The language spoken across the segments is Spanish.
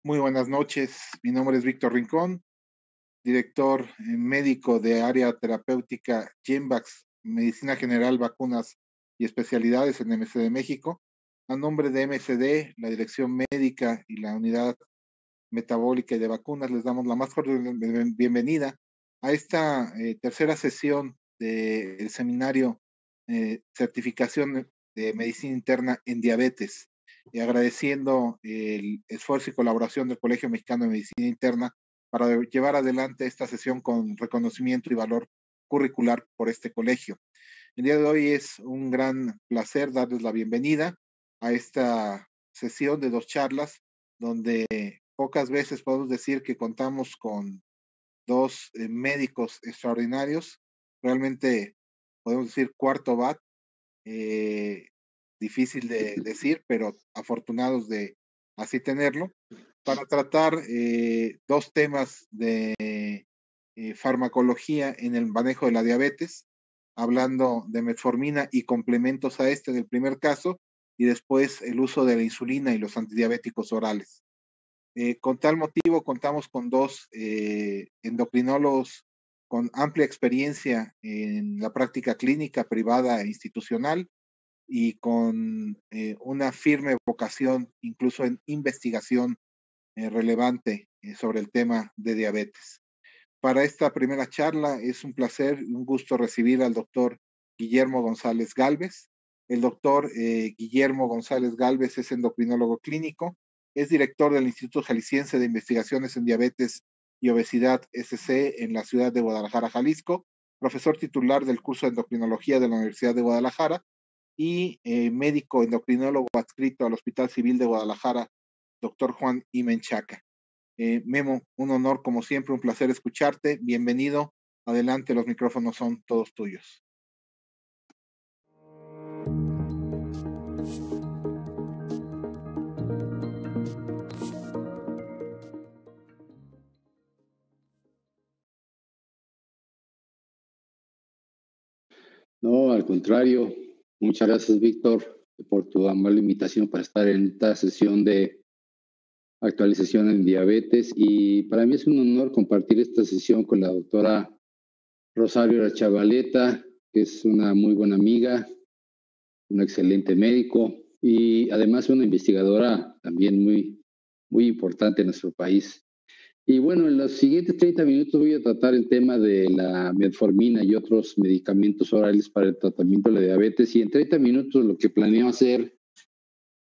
Muy buenas noches, mi nombre es Víctor Rincón, director médico de área terapéutica GenVax, Medicina General, Vacunas y Especialidades en MSD México. A nombre de MSD, la Dirección Médica y la Unidad Metabólica y de Vacunas, les damos la más cordial bienvenida a esta tercera sesión del seminario Certificación de Medicina Interna en Diabetes, y agradeciendo el esfuerzo y colaboración del Colegio Mexicano de Medicina Interna para llevar adelante esta sesión con reconocimiento y valor curricular por este colegio. El día de hoy es un gran placer darles la bienvenida a esta sesión de 2 charlas, donde pocas veces podemos decir que contamos con 2 médicos extraordinarios. Realmente podemos decir cuarto bat, difícil de decir, pero afortunados de así tenerlo, para tratar 2 temas de farmacología en el manejo de la diabetes, hablando de metformina y complementos a este del primer caso, y después el uso de la insulina y los antidiabéticos orales. Con tal motivo, contamos con 2 endocrinólogos con amplia experiencia en la práctica clínica privada e institucional, y con una firme vocación, incluso en investigación relevante sobre el tema de diabetes. Para esta primera charla es un placer y un gusto recibir al doctor Guillermo González Gálvez. El doctor Guillermo González Gálvez es endocrinólogo clínico, es director del Instituto Jalisciense de Investigaciones en Diabetes y Obesidad SC en la ciudad de Guadalajara, Jalisco, profesor titular del curso de endocrinología de la Universidad de Guadalajara y médico endocrinólogo adscrito al Hospital Civil de Guadalajara, doctor Juan I. Menchaca. Memo, un honor como siempre, un placer escucharte. Bienvenido. Adelante, los micrófonos son todos tuyos. No, al contrario. Muchas gracias, Víctor, por tu amable invitación para estar en esta sesión de actualización en diabetes. Y para mí es un honor compartir esta sesión con la doctora Rosario Chavaleta, que es una muy buena amiga, un excelente médico y además una investigadora también muy importante en nuestro país. Y bueno, en los siguientes 30 minutos voy a tratar el tema de la metformina y otros medicamentos orales para el tratamiento de la diabetes. Y en 30 minutos lo que planeo hacer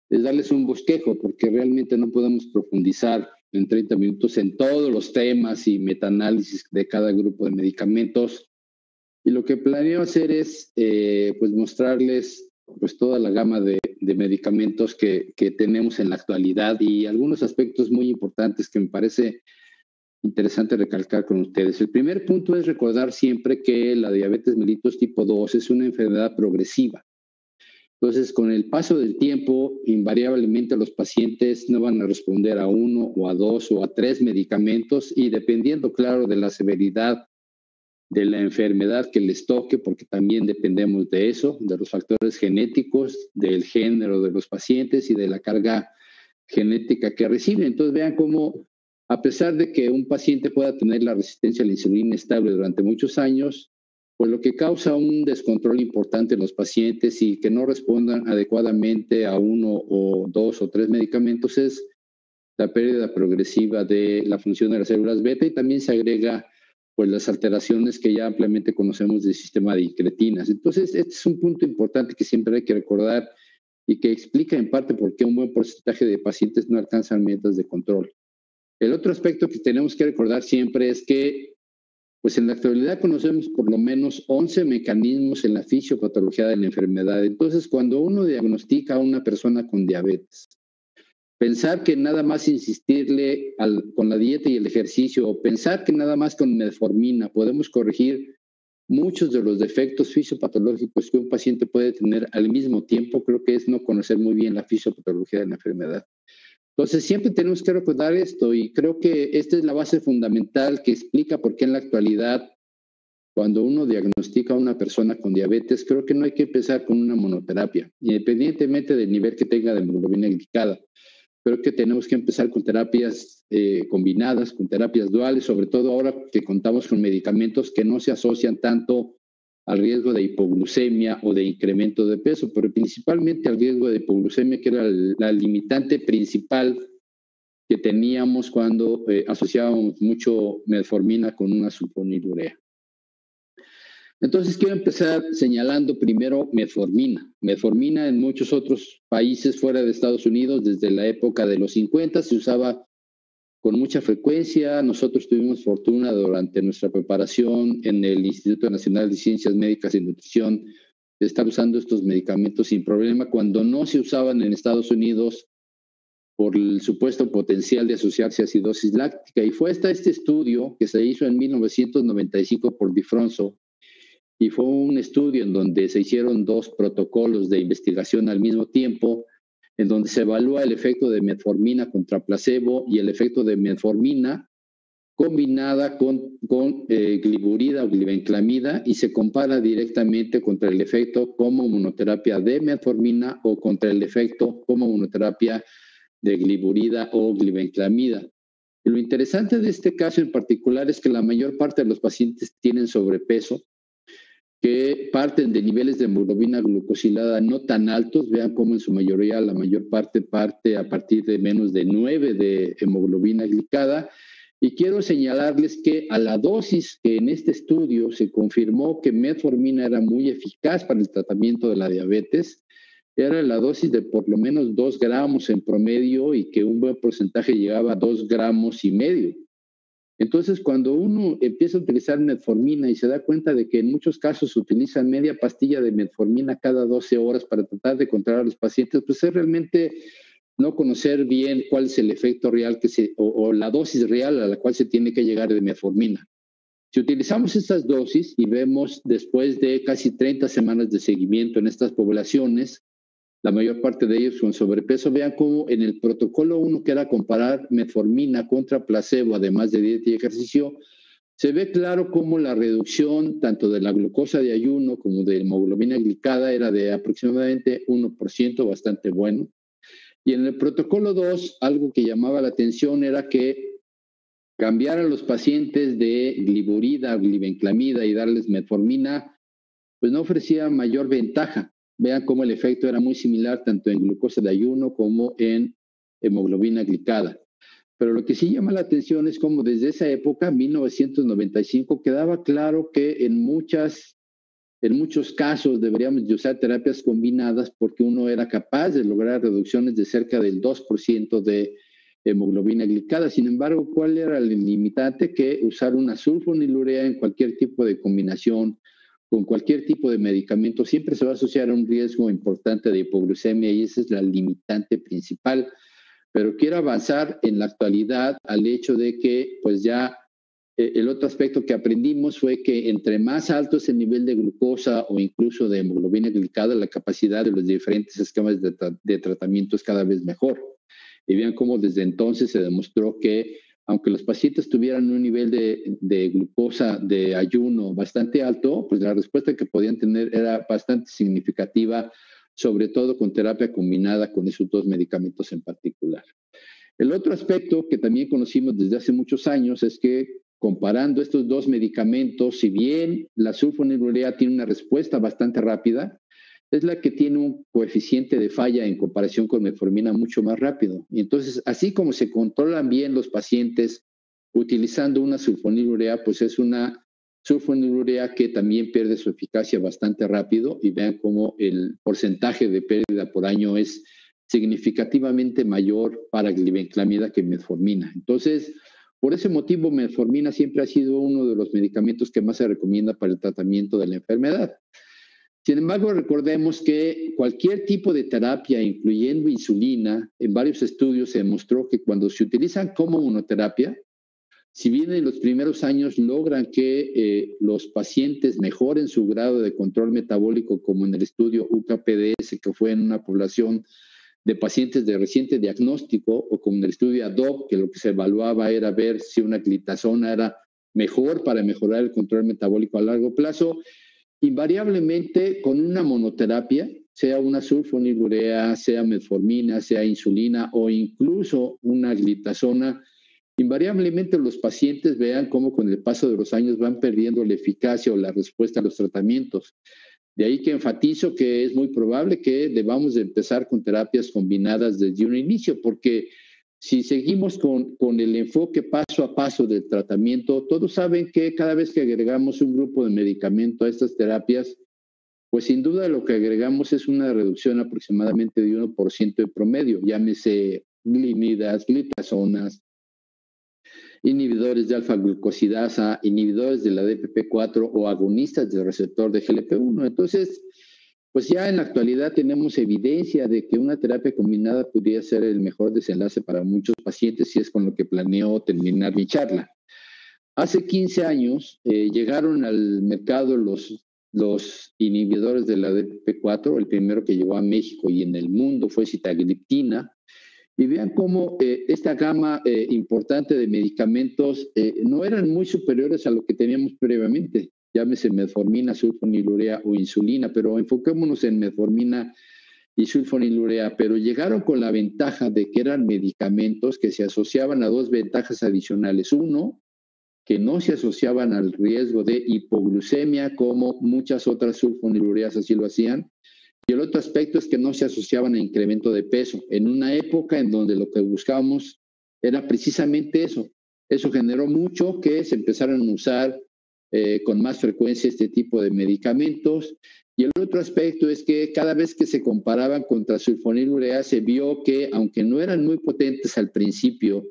es darles un bosquejo, porque realmente no podemos profundizar en 30 minutos en todos los temas y metaanálisis de cada grupo de medicamentos. Y lo que planeo hacer es pues mostrarles pues toda la gama de medicamentos que tenemos en la actualidad y algunos aspectos muy importantes que me parece interesante recalcar con ustedes. El primer punto es recordar siempre que la diabetes mellitus tipo 2 es una enfermedad progresiva. Entonces, con el paso del tiempo, invariablemente los pacientes no van a responder a 1 o a 2 o a 3 medicamentos y dependiendo, claro, de la severidad de la enfermedad que les toque, porque también dependemos de eso, de los factores genéticos, del género de los pacientes y de la carga genética que reciben. Entonces, vean cómo a pesar de que un paciente pueda tener la resistencia a la insulina estable durante muchos años, pues lo que causa un descontrol importante en los pacientes y que no respondan adecuadamente a 1 o 2 o 3 medicamentos es la pérdida progresiva de la función de las células beta y también se agrega pues las alteraciones que ya ampliamente conocemos del sistema de incretinas. Entonces, este es un punto importante que siempre hay que recordar y que explica en parte por qué un buen porcentaje de pacientes no alcanzan metas de control. El otro aspecto que tenemos que recordar siempre es que, pues en la actualidad conocemos por lo menos 11 mecanismos en la fisiopatología de la enfermedad. Entonces, cuando uno diagnostica a una persona con diabetes, pensar que nada más insistirle con la dieta y el ejercicio, o pensar que nada más con metformina podemos corregir muchos de los defectos fisiopatológicos que un paciente puede tener al mismo tiempo, creo que es no conocer muy bien la fisiopatología de la enfermedad. Entonces, siempre tenemos que recordar esto y creo que esta es la base fundamental que explica por qué en la actualidad cuando uno diagnostica a una persona con diabetes, creo que no hay que empezar con una monoterapia, independientemente del nivel que tenga de hemoglobina glicada. Creo que tenemos que empezar con terapias combinadas, con terapias duales, sobre todo ahora que contamos con medicamentos que no se asocian tanto al riesgo de hipoglucemia o de incremento de peso, pero principalmente al riesgo de hipoglucemia, que era la limitante principal que teníamos cuando asociábamos mucho metformina con una sulfonilurea. Entonces quiero empezar señalando primero metformina. Metformina en muchos otros países fuera de Estados Unidos, desde la época de los 50, se usaba con mucha frecuencia. Nosotros tuvimos fortuna durante nuestra preparación en el Instituto Nacional de Ciencias Médicas y Nutrición de estar usando estos medicamentos sin problema, cuando no se usaban en Estados Unidos por el supuesto potencial de asociarse a acidosis láctica. Y fue hasta este estudio que se hizo en 1995 por Difronso, y fue un estudio en donde se hicieron 2 protocolos de investigación al mismo tiempo, en donde se evalúa el efecto de metformina contra placebo y el efecto de metformina combinada con gliburida o glibenclamida, y se compara directamente contra el efecto como monoterapia de metformina o contra el efecto como monoterapia de gliburida o glibenclamida. Y lo interesante de este caso en particular es que la mayor parte de los pacientes tienen sobrepeso, que parten de niveles de hemoglobina glucosilada no tan altos. Vean cómo en su mayoría, la mayor parte parte a partir de menos de 9 de hemoglobina glicada. Y quiero señalarles que a la dosis que en este estudio se confirmó que metformina era muy eficaz para el tratamiento de la diabetes, era la dosis de por lo menos 2 gramos en promedio, y que un buen porcentaje llegaba a 2,5 gramos. Entonces, cuando uno empieza a utilizar metformina y se da cuenta de que en muchos casos se utiliza media pastilla de metformina cada 12 horas para tratar de controlar a los pacientes, pues es realmente no conocer bien cuál es el efecto real o la dosis real a la cual se tiene que llegar de metformina. Si utilizamos estas dosis y vemos después de casi 30 semanas de seguimiento en estas poblaciones, la mayor parte de ellos con sobrepeso, vean cómo en el protocolo 1, que era comparar metformina contra placebo, además de dieta y ejercicio, se ve claro cómo la reducción tanto de la glucosa de ayuno como de hemoglobina glicada era de aproximadamente 1%, bastante bueno. Y en el protocolo 2, algo que llamaba la atención era que cambiar a los pacientes de gliburida o glibenclamida y darles metformina, pues no ofrecía mayor ventaja. Vean cómo el efecto era muy similar tanto en glucosa de ayuno como en hemoglobina glicada. Pero lo que sí llama la atención es cómo desde esa época, 1995, quedaba claro que en muchos casos deberíamos de usar terapias combinadas, porque uno era capaz de lograr reducciones de cerca del 2% de hemoglobina glicada. Sin embargo, ¿cuál era el limitante? Que usar una sulfonilurea en cualquier tipo de combinación con cualquier tipo de medicamento siempre se va a asociar a un riesgo importante de hipoglucemia, y esa es la limitante principal. Pero quiero avanzar en la actualidad al hecho de que pues ya el otro aspecto que aprendimos fue que entre más alto es el nivel de glucosa o incluso de hemoglobina glicada, la capacidad de los diferentes esquemas de tratamiento es cada vez mejor. Y vean cómo desde entonces se demostró que aunque los pacientes tuvieran un nivel de glucosa de ayuno bastante alto, pues la respuesta que podían tener era bastante significativa, sobre todo con terapia combinada con esos 2 medicamentos en particular. El otro aspecto que también conocimos desde hace muchos años es que comparando estos 2 medicamentos, si bien la sulfonilurea tiene una respuesta bastante rápida, es la que tiene un coeficiente de falla en comparación con metformina mucho más rápido. Y entonces, así como se controlan bien los pacientes utilizando una sulfonilurea, pues es una sulfonilurea que también pierde su eficacia bastante rápido, y vean cómo el porcentaje de pérdida por año es significativamente mayor para glibenclamida que metformina. Entonces, por ese motivo, metformina siempre ha sido uno de los medicamentos que más se recomienda para el tratamiento de la enfermedad. Sin embargo, recordemos que cualquier tipo de terapia, incluyendo insulina, en varios estudios se demostró que cuando se utilizan como monoterapia, si bien en los primeros años logran que los pacientes mejoren su grado de control metabólico, como en el estudio UCA-PDS, que fue en una población de pacientes de reciente diagnóstico, o como en el estudio ADOPT, que lo que se evaluaba era ver si una glitazona era mejor para mejorar el control metabólico a largo plazo, invariablemente con una monoterapia, sea una sulfonilurea, sea metformina, sea insulina o incluso una glitazona, invariablemente los pacientes vean cómo con el paso de los años van perdiendo la eficacia o la respuesta a los tratamientos. De ahí que enfatizo que es muy probable que debamos de empezar con terapias combinadas desde un inicio, porque si seguimos con el enfoque paso a paso del tratamiento, todos saben que cada vez que agregamos un grupo de medicamento a estas terapias, pues sin duda lo que agregamos es una reducción aproximadamente de 1% en promedio, llámese glimidas, glitazonas, inhibidores de alfa-glucosidasa, inhibidores de la DPP4 o agonistas del receptor de GLP-1. Entonces, pues ya en la actualidad tenemos evidencia de que una terapia combinada podría ser el mejor desenlace para muchos pacientes y es con lo que planeo terminar mi charla. Hace 15 años llegaron al mercado los inhibidores de la DPP4, el primero que llegó a México y en el mundo fue sitagliptina. Y vean cómo esta gama importante de medicamentos no eran muy superiores a lo que teníamos previamente, llámese metformina, sulfonilurea o insulina, pero enfoquémonos en metformina y sulfonilurea, pero llegaron con la ventaja de que eran medicamentos que se asociaban a dos ventajas adicionales. Uno, que no se asociaban al riesgo de hipoglucemia como muchas otras sulfonilureas así lo hacían. Y el otro aspecto es que no se asociaban a incremento de peso, en una época en donde lo que buscábamos era precisamente eso. Eso generó mucho que se empezaran a usar con más frecuencia este tipo de medicamentos. Y el otro aspecto es que cada vez que se comparaban contra sulfonilurea, se vio que, aunque no eran muy potentes al principio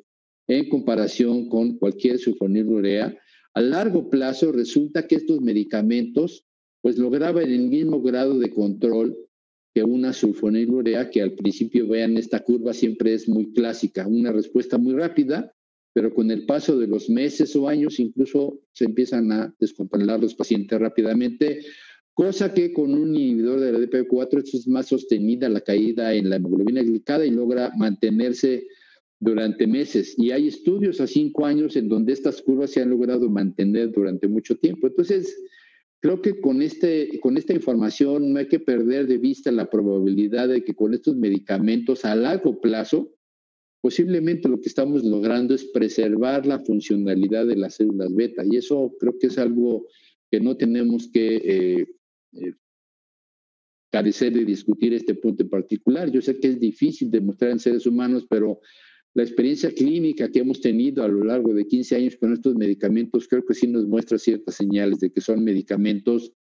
en comparación con cualquier sulfonilurea, a largo plazo resulta que estos medicamentos pues lograban el mismo grado de control que una sulfonilurea, que al principio, vean, esta curva siempre es muy clásica, una respuesta muy rápida, pero con el paso de los meses o años incluso se empiezan a descontrolar los pacientes rápidamente, cosa que con un inhibidor de la DPP4 es más sostenida la caída en la hemoglobina glicada y logra mantenerse durante meses. Y hay estudios a 5 años en donde estas curvas se han logrado mantener durante mucho tiempo. Entonces, creo que con esta información no hay que perder de vista la probabilidad de que con estos medicamentos a largo plazo, posiblemente lo que estamos logrando es preservar la funcionalidad de las células beta. Y eso creo que es algo que no tenemos que carecer de discutir este punto en particular. Yo sé que es difícil demostrar en seres humanos, pero la experiencia clínica que hemos tenido a lo largo de 15 años con estos medicamentos creo que sí nos muestra ciertas señales de que son medicamentos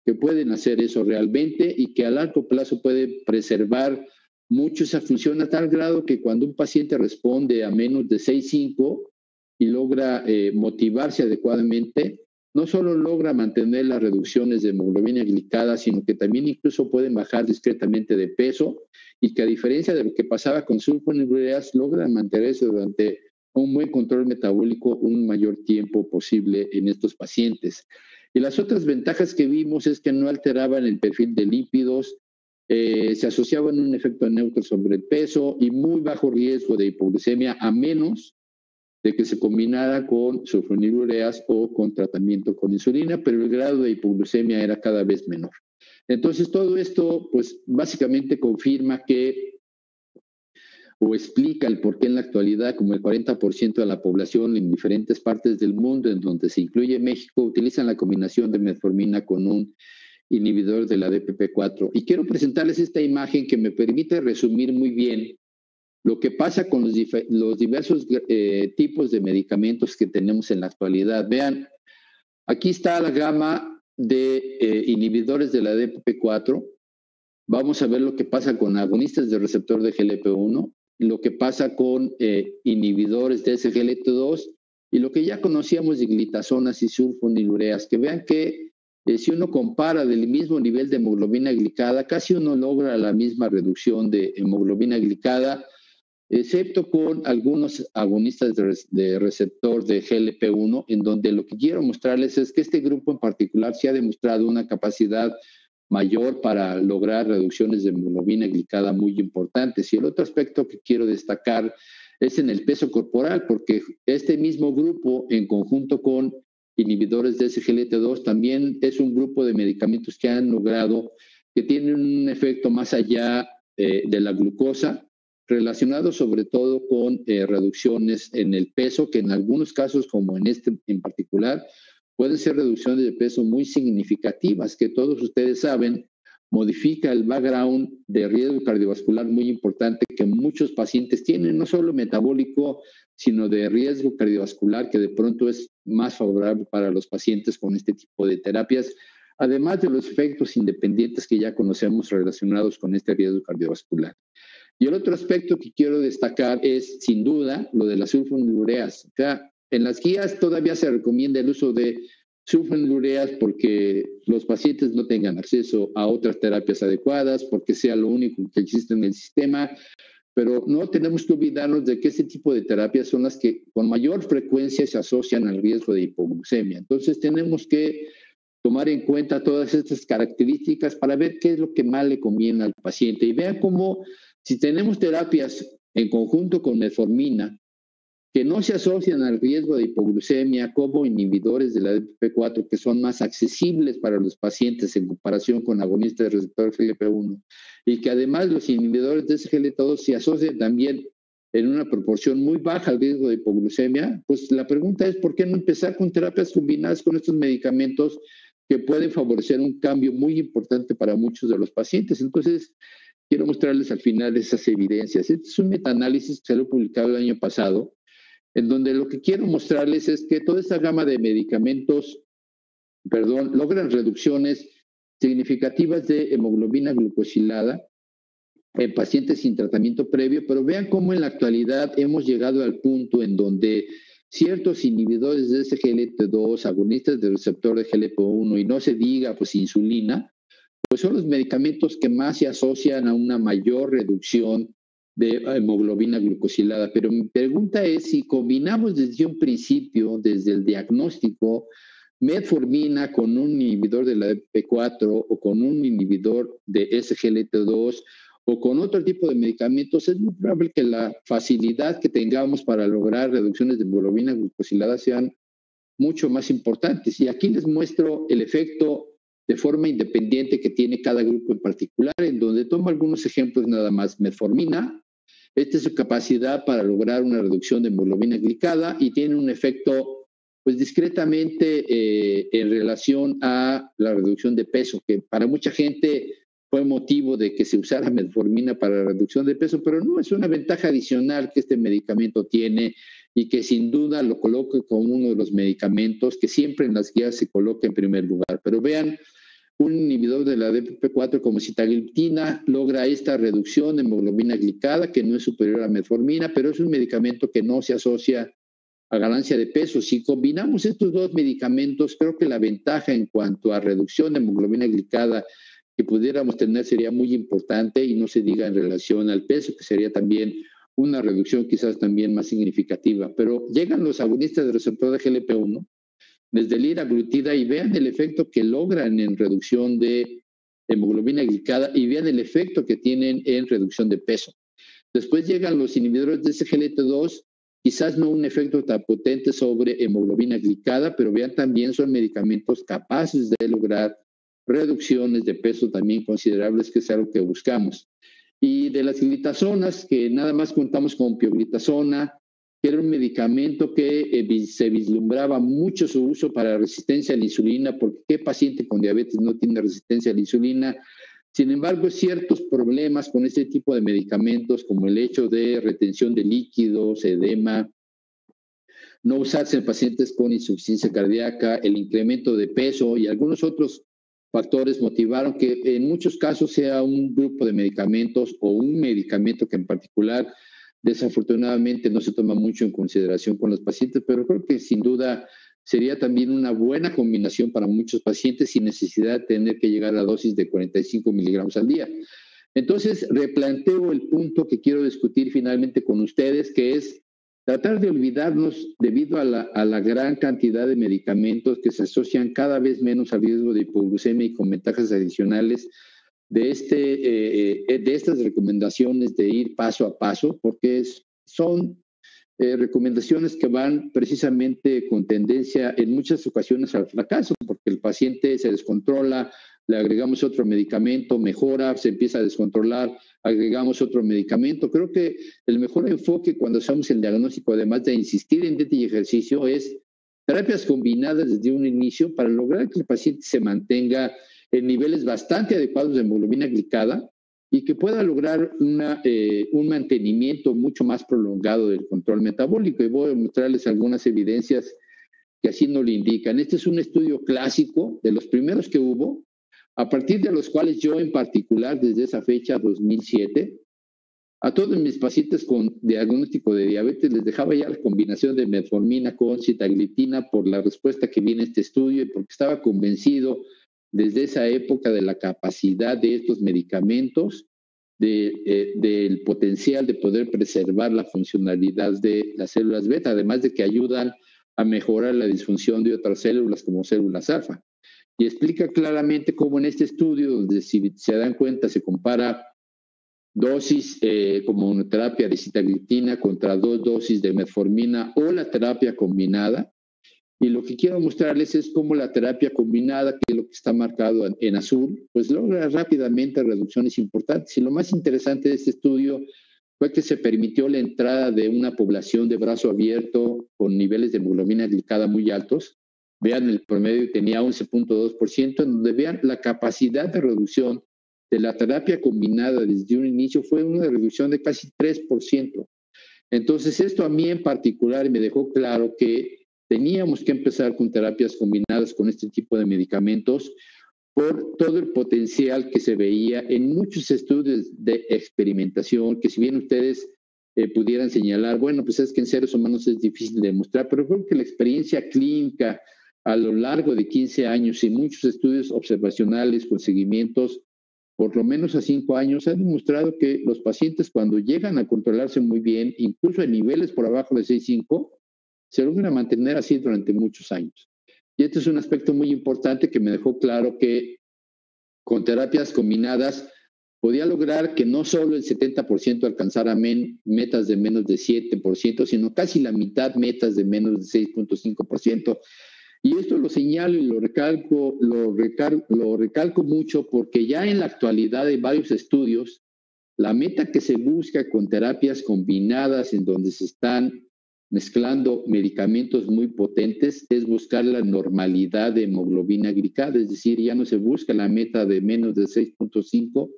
que pueden hacer eso realmente y que a largo plazo pueden preservar mucho esa función a tal grado que cuando un paciente responde a menos de 6,5 y logra motivarse adecuadamente, no solo logra mantener las reducciones de hemoglobina glicada, sino que también incluso pueden bajar discretamente de peso y que a diferencia de lo que pasaba con sulfonilureas, logran mantenerse durante un buen control metabólico un mayor tiempo posible en estos pacientes. Y las otras ventajas que vimos es que no alteraban el perfil de lípidos, se asociaban un efecto neutro sobre el peso y muy bajo riesgo de hipoglucemia a menos de que se combinara con sulfonilureas o con tratamiento con insulina, pero el grado de hipoglucemia era cada vez menor. Entonces, todo esto, pues, básicamente confirma que, o explica el por qué en la actualidad, como el 40% de la población en diferentes partes del mundo, en donde se incluye México, utilizan la combinación de metformina con un inhibidor de la DPP4. Y quiero presentarles esta imagen que me permite resumir muy bien lo que pasa con los diversos tipos de medicamentos que tenemos en la actualidad. Vean, aquí está la gama de inhibidores de la DPP4. Vamos a ver lo que pasa con agonistas del receptor de GLP-1, lo que pasa con inhibidores de SGLT2 y lo que ya conocíamos de glitazonas y sulfonilureas. Que vean que si uno compara del mismo nivel de hemoglobina glicada, casi uno logra la misma reducción de hemoglobina glicada, excepto con algunos agonistas de receptor de GLP-1, en donde lo que quiero mostrarles es que este grupo en particular sí ha demostrado una capacidad mayor para lograr reducciones de hemoglobina glicada muy importantes. Y el otro aspecto que quiero destacar es en el peso corporal, porque este mismo grupo, en conjunto con inhibidores de SGLT2, también es un grupo de medicamentos que han logrado que tienen un efecto más allá de la glucosa, relacionado sobre todo con reducciones en el peso, que en algunos casos, como en este en particular, pueden ser reducciones de peso muy significativas, que todos ustedes saben, modifica el background de riesgo cardiovascular muy importante que muchos pacientes tienen, no solo metabólico, sino de riesgo cardiovascular, que de pronto es más favorable para los pacientes con este tipo de terapias, además de los efectos independientes que ya conocemos relacionados con este riesgo cardiovascular. Y el otro aspecto que quiero destacar es, sin duda, lo de las sulfonilureas. O sea, en las guías todavía se recomienda el uso de sulfonilureas porque los pacientes no tengan acceso a otras terapias adecuadas, porque sea lo único que existe en el sistema, pero no tenemos que olvidarnos de que este tipo de terapias son las que con mayor frecuencia se asocian al riesgo de hipoglucemia. Entonces tenemos que tomar en cuenta todas estas características para ver qué es lo que más le conviene al paciente. Y vean cómo si tenemos terapias en conjunto con metformina que no se asocian al riesgo de hipoglucemia como inhibidores de la DPP4, que son más accesibles para los pacientes en comparación con agonistas de receptor GLP-1, y que además los inhibidores de SGLT2 se asocian también en una proporción muy baja al riesgo de hipoglucemia, pues la pregunta es ¿por qué no empezar con terapias combinadas con estos medicamentos que pueden favorecer un cambio muy importante para muchos de los pacientes? Entonces, quiero mostrarles al final esas evidencias. Este es un metaanálisis que salió publicado el año pasado, en donde lo que quiero mostrarles es que toda esta gama de medicamentos, logran reducciones significativas de hemoglobina glucosilada en pacientes sin tratamiento previo, pero vean cómo en la actualidad hemos llegado al punto en donde ciertos inhibidores de SGLT2, agonistas del receptor de GLP-1 y no se diga pues insulina, pues son los medicamentos que más se asocian a una mayor reducción de hemoglobina glucosilada. Pero mi pregunta es si combinamos desde un principio, desde el diagnóstico, metformina con un inhibidor de la DPP4 o con un inhibidor de SGLT2 o con otro tipo de medicamentos, es muy probable que la facilidad que tengamos para lograr reducciones de hemoglobina glucosilada sean mucho más importantes. Y aquí les muestro el efecto de forma independiente que tiene cada grupo en particular, en donde tomo algunos ejemplos nada más. Metformina, esta es su capacidad para lograr una reducción de hemoglobina glicada y tiene un efecto pues discretamente en relación a la reducción de peso, que para mucha gente fue motivo de que se usara metformina para la reducción de peso, pero no es una ventaja adicional que este medicamento tiene y que sin duda lo coloque como uno de los medicamentos que siempre en las guías se coloca en primer lugar. Pero vean, un inhibidor de la DPP4 como sitagliptina logra esta reducción de hemoglobina glicada que no es superior a metformina, pero es un medicamento que no se asocia a ganancia de peso. Si combinamos estos dos medicamentos, creo que la ventaja en cuanto a reducción de hemoglobina glicada que pudiéramos tener sería muy importante y no se diga en relación al peso, que sería también una reducción quizás también más significativa. Pero llegan los agonistas del receptor de GLP-1, desde liraglutida, y vean el efecto que logran en reducción de hemoglobina glicada y vean el efecto que tienen en reducción de peso. Después llegan los inhibidores de SGLT2, quizás no un efecto tan potente sobre hemoglobina glicada, pero vean también son medicamentos capaces de lograr reducciones de peso también considerables, que es algo que buscamos. Y de las glitazonas, que nada más contamos con pioglitazona, que era un medicamento que se vislumbraba mucho su uso para resistencia a la insulina, porque ¿qué paciente con diabetes no tiene resistencia a la insulina? Sin embargo, ciertos problemas con este tipo de medicamentos, como el hecho de retención de líquidos, edema, no usarse en pacientes con insuficiencia cardíaca, el incremento de peso y algunos otros factores motivaron que en muchos casos sea un grupo de medicamentos o un medicamento que en particular desafortunadamente no se toma mucho en consideración con los pacientes, pero creo que sin duda sería también una buena combinación para muchos pacientes sin necesidad de tener que llegar a la dosis de 45 miligramos al día. Entonces, replanteo el punto que quiero discutir finalmente con ustedes, que es tratar de olvidarnos, debido a la gran cantidad de medicamentos que se asocian cada vez menos al riesgo de hipoglucemia y con ventajas adicionales, de estas recomendaciones de ir paso a paso, porque son recomendaciones que van precisamente con tendencia en muchas ocasiones al fracaso, porque el paciente se descontrola, le agregamos otro medicamento, mejora, se empieza a descontrolar, agregamos otro medicamento. Creo que el mejor enfoque cuando hacemos el diagnóstico, además de insistir en dieta y ejercicio, es terapias combinadas desde un inicio para lograr que el paciente se mantenga en niveles bastante adecuados de hemoglobina glicada y que pueda lograr un mantenimiento mucho más prolongado del control metabólico. Y voy a mostrarles algunas evidencias que así nos lo indican. Este es un estudio clásico de los primeros que hubo, a partir de los cuales yo en particular, desde esa fecha, 2007, a todos mis pacientes con diagnóstico de diabetes les dejaba ya la combinación de metformina con sitagliptina por la respuesta que viene este estudio y porque estaba convencido desde esa época de la capacidad de estos medicamentos, del potencial de poder preservar la funcionalidad de las células beta, además de que ayudan a mejorar la disfunción de otras células como células alfa. Y explica claramente cómo en este estudio, donde si se dan cuenta se compara dosis como una terapia de sitagliptina contra 2 dosis de metformina o la terapia combinada. Y lo que quiero mostrarles es cómo la terapia combinada, que es lo que está marcado en azul, pues logra rápidamente reducciones importantes. Y lo más interesante de este estudio fue que se permitió la entrada de una población de brazo abierto con niveles de hemoglobina glicada muy altos. Vean, el promedio tenía 11.2%, en donde vean la capacidad de reducción de la terapia combinada desde un inicio fue una reducción de casi 3%. Entonces, esto a mí en particular me dejó claro que teníamos que empezar con terapias combinadas con este tipo de medicamentos por todo el potencial que se veía en muchos estudios de experimentación, que si bien ustedes pudieran señalar, bueno, pues es que en seres humanos es difícil de demostrar, pero creo que la experiencia clínica a lo largo de 15 años y muchos estudios observacionales con seguimientos por lo menos a 5 años, ha demostrado que los pacientes cuando llegan a controlarse muy bien, incluso en niveles por abajo de 6.5, se logran mantener así durante muchos años. Y este es un aspecto muy importante que me dejó claro que con terapias combinadas podía lograr que no solo el 70% alcanzara metas de menos de 7%, sino casi la mitad metas de menos de 6.5%. Y esto lo señalo y lo recalco mucho porque ya en la actualidad hay varios estudios. La meta que se busca con terapias combinadas en donde se están mezclando medicamentos muy potentes es buscar la normalidad de hemoglobina glicada, es decir, ya no se busca la meta de menos de 6.5,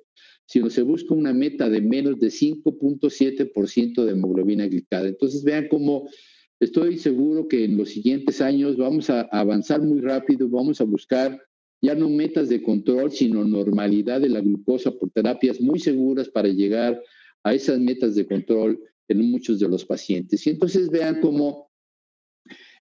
sino se busca una meta de menos de 5.7% de hemoglobina glicada. Entonces vean cómo estoy seguro que en los siguientes años vamos a avanzar muy rápido, vamos a buscar ya no metas de control, sino normalidad de la glucosa por terapias muy seguras para llegar a esas metas de control en muchos de los pacientes. Y entonces vean cómo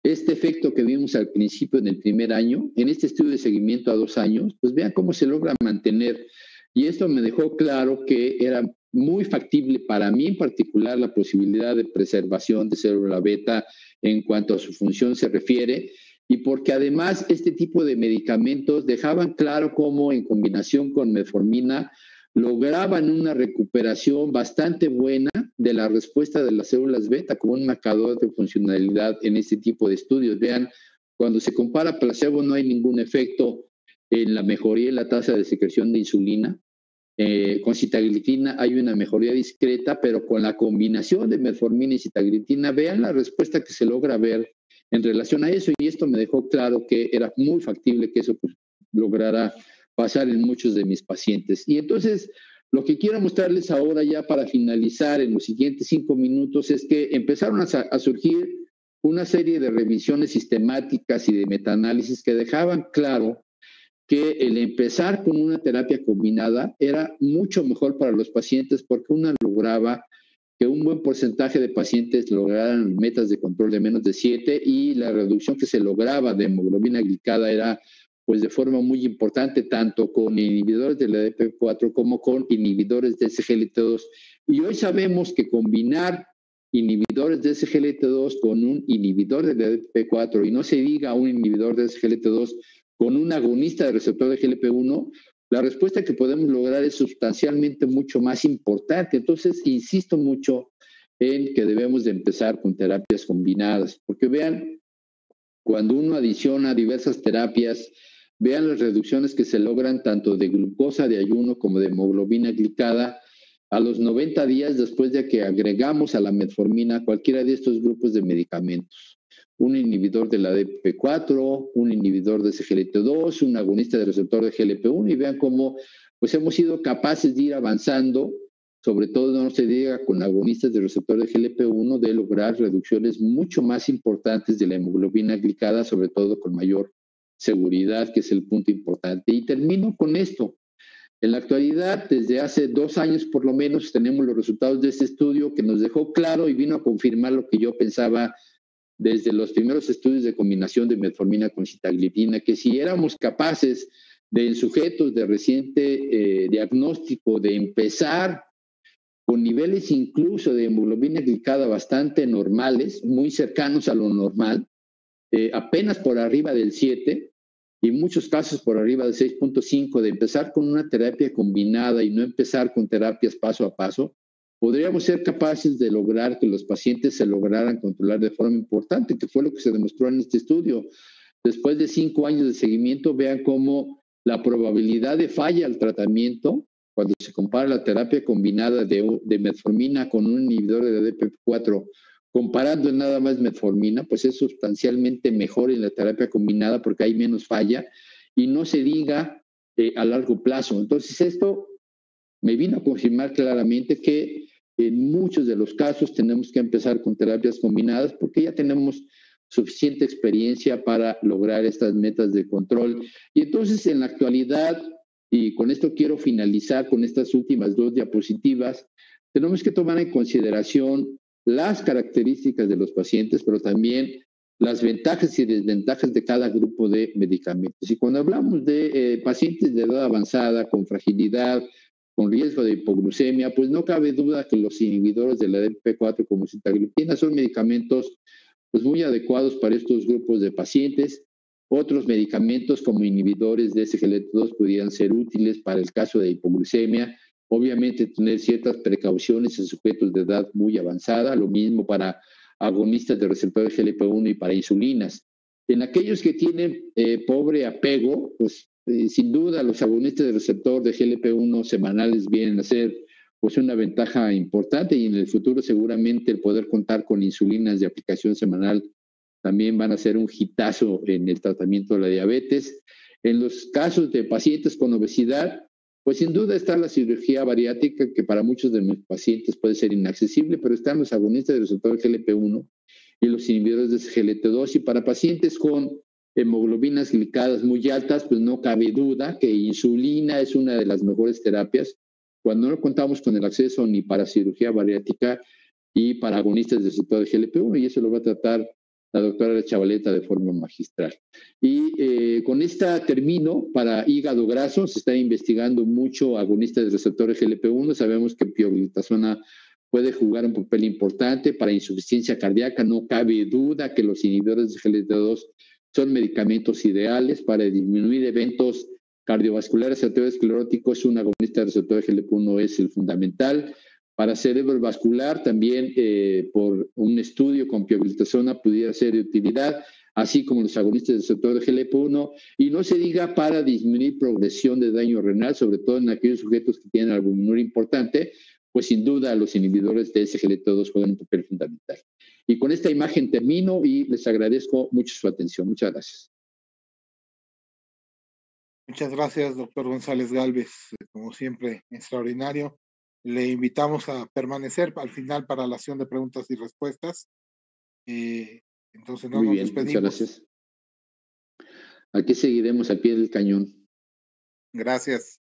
este efecto que vimos al principio en el primer año, en este estudio de seguimiento a 2 años, pues vean cómo se logra mantener. Y esto me dejó claro que era muy factible para mí en particular la posibilidad de preservación de célula beta en cuanto a su función se refiere, y porque además este tipo de medicamentos dejaban claro cómo en combinación con metformina lograban una recuperación bastante buena de la respuesta de las células beta como un marcador de funcionalidad en este tipo de estudios. Vean, cuando se compara placebo no hay ningún efecto en la mejoría en la tasa de secreción de insulina. Con sitagliptina hay una mejoría discreta, pero con la combinación de metformina y sitagliptina, vean la respuesta que se logra ver en relación a eso, y esto me dejó claro que era muy factible que eso pues, lograra pasar en muchos de mis pacientes. Y entonces, lo que quiero mostrarles ahora ya para finalizar en los siguientes 5 minutos es que empezaron a surgir una serie de revisiones sistemáticas y de metaanálisis que dejaban claro que el empezar con una terapia combinada era mucho mejor para los pacientes porque una lograba que un buen porcentaje de pacientes lograran metas de control de menos de 7 y la reducción que se lograba de hemoglobina glicada era pues de forma muy importante, tanto con inhibidores de la ADP4 como con inhibidores de SGLT2. Y hoy sabemos que combinar inhibidores de SGLT2 con un inhibidor de la ADP4 y no se diga un inhibidor de SGLT2 con un agonista de receptor de GLP-1, la respuesta que podemos lograr es sustancialmente mucho más importante. Entonces, insisto mucho en que debemos de empezar con terapias combinadas, porque vean, cuando uno adiciona diversas terapias, vean las reducciones que se logran tanto de glucosa de ayuno como de hemoglobina glicada a los 90 días después de que agregamos a la metformina cualquiera de estos grupos de medicamentos. Un inhibidor de la DPP4, un inhibidor de SGLT2, un agonista del receptor de GLP1, y vean cómo pues hemos sido capaces de ir avanzando, sobre todo no se diga con agonistas del receptor de GLP1, de lograr reducciones mucho más importantes de la hemoglobina glicada, sobre todo con mayor seguridad, que es el punto importante. Y termino con esto. En la actualidad, desde hace 2 años por lo menos, tenemos los resultados de este estudio que nos dejó claro y vino a confirmar lo que yo pensaba desde los primeros estudios de combinación de metformina con sitagliptina, que si éramos capaces de en sujetos de reciente diagnóstico de empezar con niveles incluso de hemoglobina glicada bastante normales, muy cercanos a lo normal, apenas por arriba del 7, y en muchos casos por arriba del 6.5, de empezar con una terapia combinada y no empezar con terapias paso a paso, podríamos ser capaces de lograr que los pacientes se lograran controlar de forma importante, que fue lo que se demostró en este estudio. Después de 5 años de seguimiento, vean cómo la probabilidad de falla al tratamiento, cuando se compara la terapia combinada de metformina con un inhibidor de DPP4, comparando nada más metformina, pues es sustancialmente mejor en la terapia combinada porque hay menos falla, y no se diga a largo plazo. Entonces esto me vino a confirmar claramente que en muchos de los casos tenemos que empezar con terapias combinadas porque ya tenemos suficiente experiencia para lograr estas metas de control. Y entonces en la actualidad, y con esto quiero finalizar con estas últimas 2 diapositivas, tenemos que tomar en consideración las características de los pacientes, pero también las ventajas y desventajas de cada grupo de medicamentos. Y cuando hablamos de pacientes de edad avanzada, con fragilidad, con riesgo de hipoglucemia, pues no cabe duda que los inhibidores de la DPP4 como sitagliptina son medicamentos pues muy adecuados para estos grupos de pacientes. Otros medicamentos como inhibidores de SGLT2 pudieran ser útiles para el caso de hipoglucemia. Obviamente tener ciertas precauciones en sujetos de edad muy avanzada, lo mismo para agonistas de receptor GLP1 y para insulinas. En aquellos que tienen pobre apego, pues sin duda los agonistas del receptor de GLP1 semanales vienen a ser pues una ventaja importante, y en el futuro seguramente el poder contar con insulinas de aplicación semanal también van a ser un hitazo en el tratamiento de la diabetes. En los casos de pacientes con obesidad, pues sin duda está la cirugía bariátrica, que para muchos de mis pacientes puede ser inaccesible, pero están los agonistas del receptor GLP1 y los inhibidores de SGLT2, y para pacientes con hemoglobinas glicadas muy altas, pues no cabe duda que insulina es una de las mejores terapias cuando no contamos con el acceso ni para cirugía bariátrica y para agonistas del receptor de GLP1, y eso lo va a tratar la doctora Chavaleta de forma magistral. Y con esta termino. Para hígado graso se está investigando mucho agonistas del receptor de GLP1. Sabemos que pioglitazona puede jugar un papel importante para insuficiencia cardíaca. No cabe duda que los inhibidores de GLP2 son medicamentos ideales para disminuir eventos cardiovasculares ateroscleróticos. Un agonista del receptor de GLP1 es el fundamental. Para cerebrovascular también por un estudio con pioglitazona pudiera ser de utilidad, así como los agonistas del receptor de GLP1, y no se diga para disminuir progresión de daño renal, sobre todo en aquellos sujetos que tienen albuminura importante, pues sin duda los inhibidores de SGLT2 juegan un papel fundamental. Y con esta imagen termino y les agradezco mucho su atención. Muchas gracias. Muchas gracias, doctor González Gálvez. Como siempre, extraordinario. Le invitamos a permanecer al final para la sesión de preguntas y respuestas. Entonces no nos despedimos. Muchas gracias. Aquí seguiremos al pie del cañón. Gracias.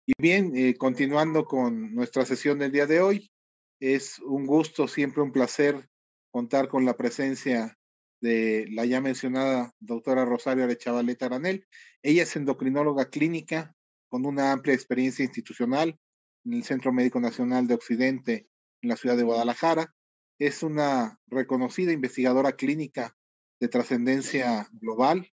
Y bien, continuando con nuestra sesión del día de hoy, es un gusto, siempre un placer contar con la presencia de la ya mencionada doctora Rosario Arechavaleta Granel. Ella es endocrinóloga clínica con una amplia experiencia institucional en el Centro Médico Nacional de Occidente en la ciudad de Guadalajara. Es una reconocida investigadora clínica de trascendencia global.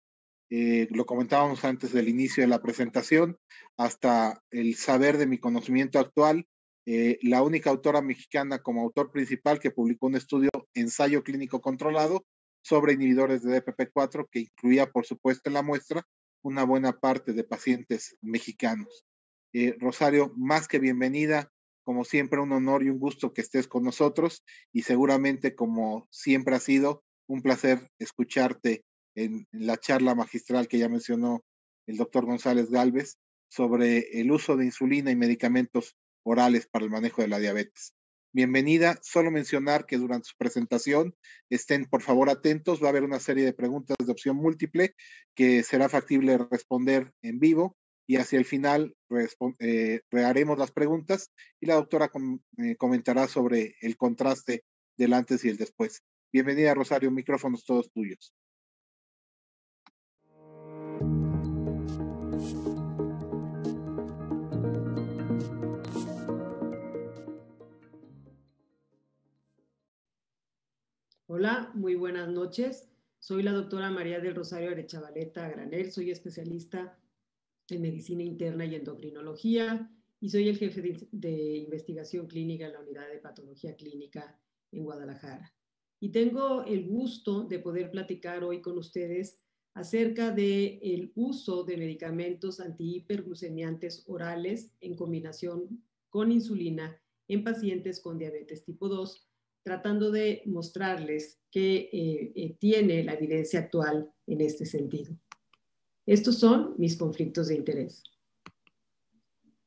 Lo comentábamos antes del inicio de la presentación, hasta el saber de mi conocimiento actual la única autora mexicana como autor principal que publicó un estudio ensayo clínico controlado sobre inhibidores de DPP-4 que incluía, por supuesto, en la muestra una buena parte de pacientes mexicanos. Rosario, más que bienvenida, como siempre un honor y un gusto que estés con nosotros y seguramente como siempre ha sido un placer escucharte en la charla magistral que ya mencionó el doctor González Gálvez sobre el uso de insulina y medicamentos orales para el manejo de la diabetes. Bienvenida, solo mencionar que durante su presentación estén por favor atentos, va a haber una serie de preguntas de opción múltiple que será factible responder en vivo y hacia el final reharemos las preguntas y la doctora comentará sobre el contraste del antes y el después. Bienvenida, Rosario, micrófonos todos tuyos. Hola, muy buenas noches. Soy la doctora María del Rosario Arechavaleta Granel, soy especialista en medicina interna y endocrinología y soy el jefe de investigación clínica en la unidad de patología clínica en Guadalajara. Y tengo el gusto de poder platicar hoy con ustedes acerca del uso de medicamentos antihiperglucemiantes orales en combinación con insulina en pacientes con diabetes tipo 2, tratando de mostrarles qué tiene la evidencia actual en este sentido. Estos son mis conflictos de interés.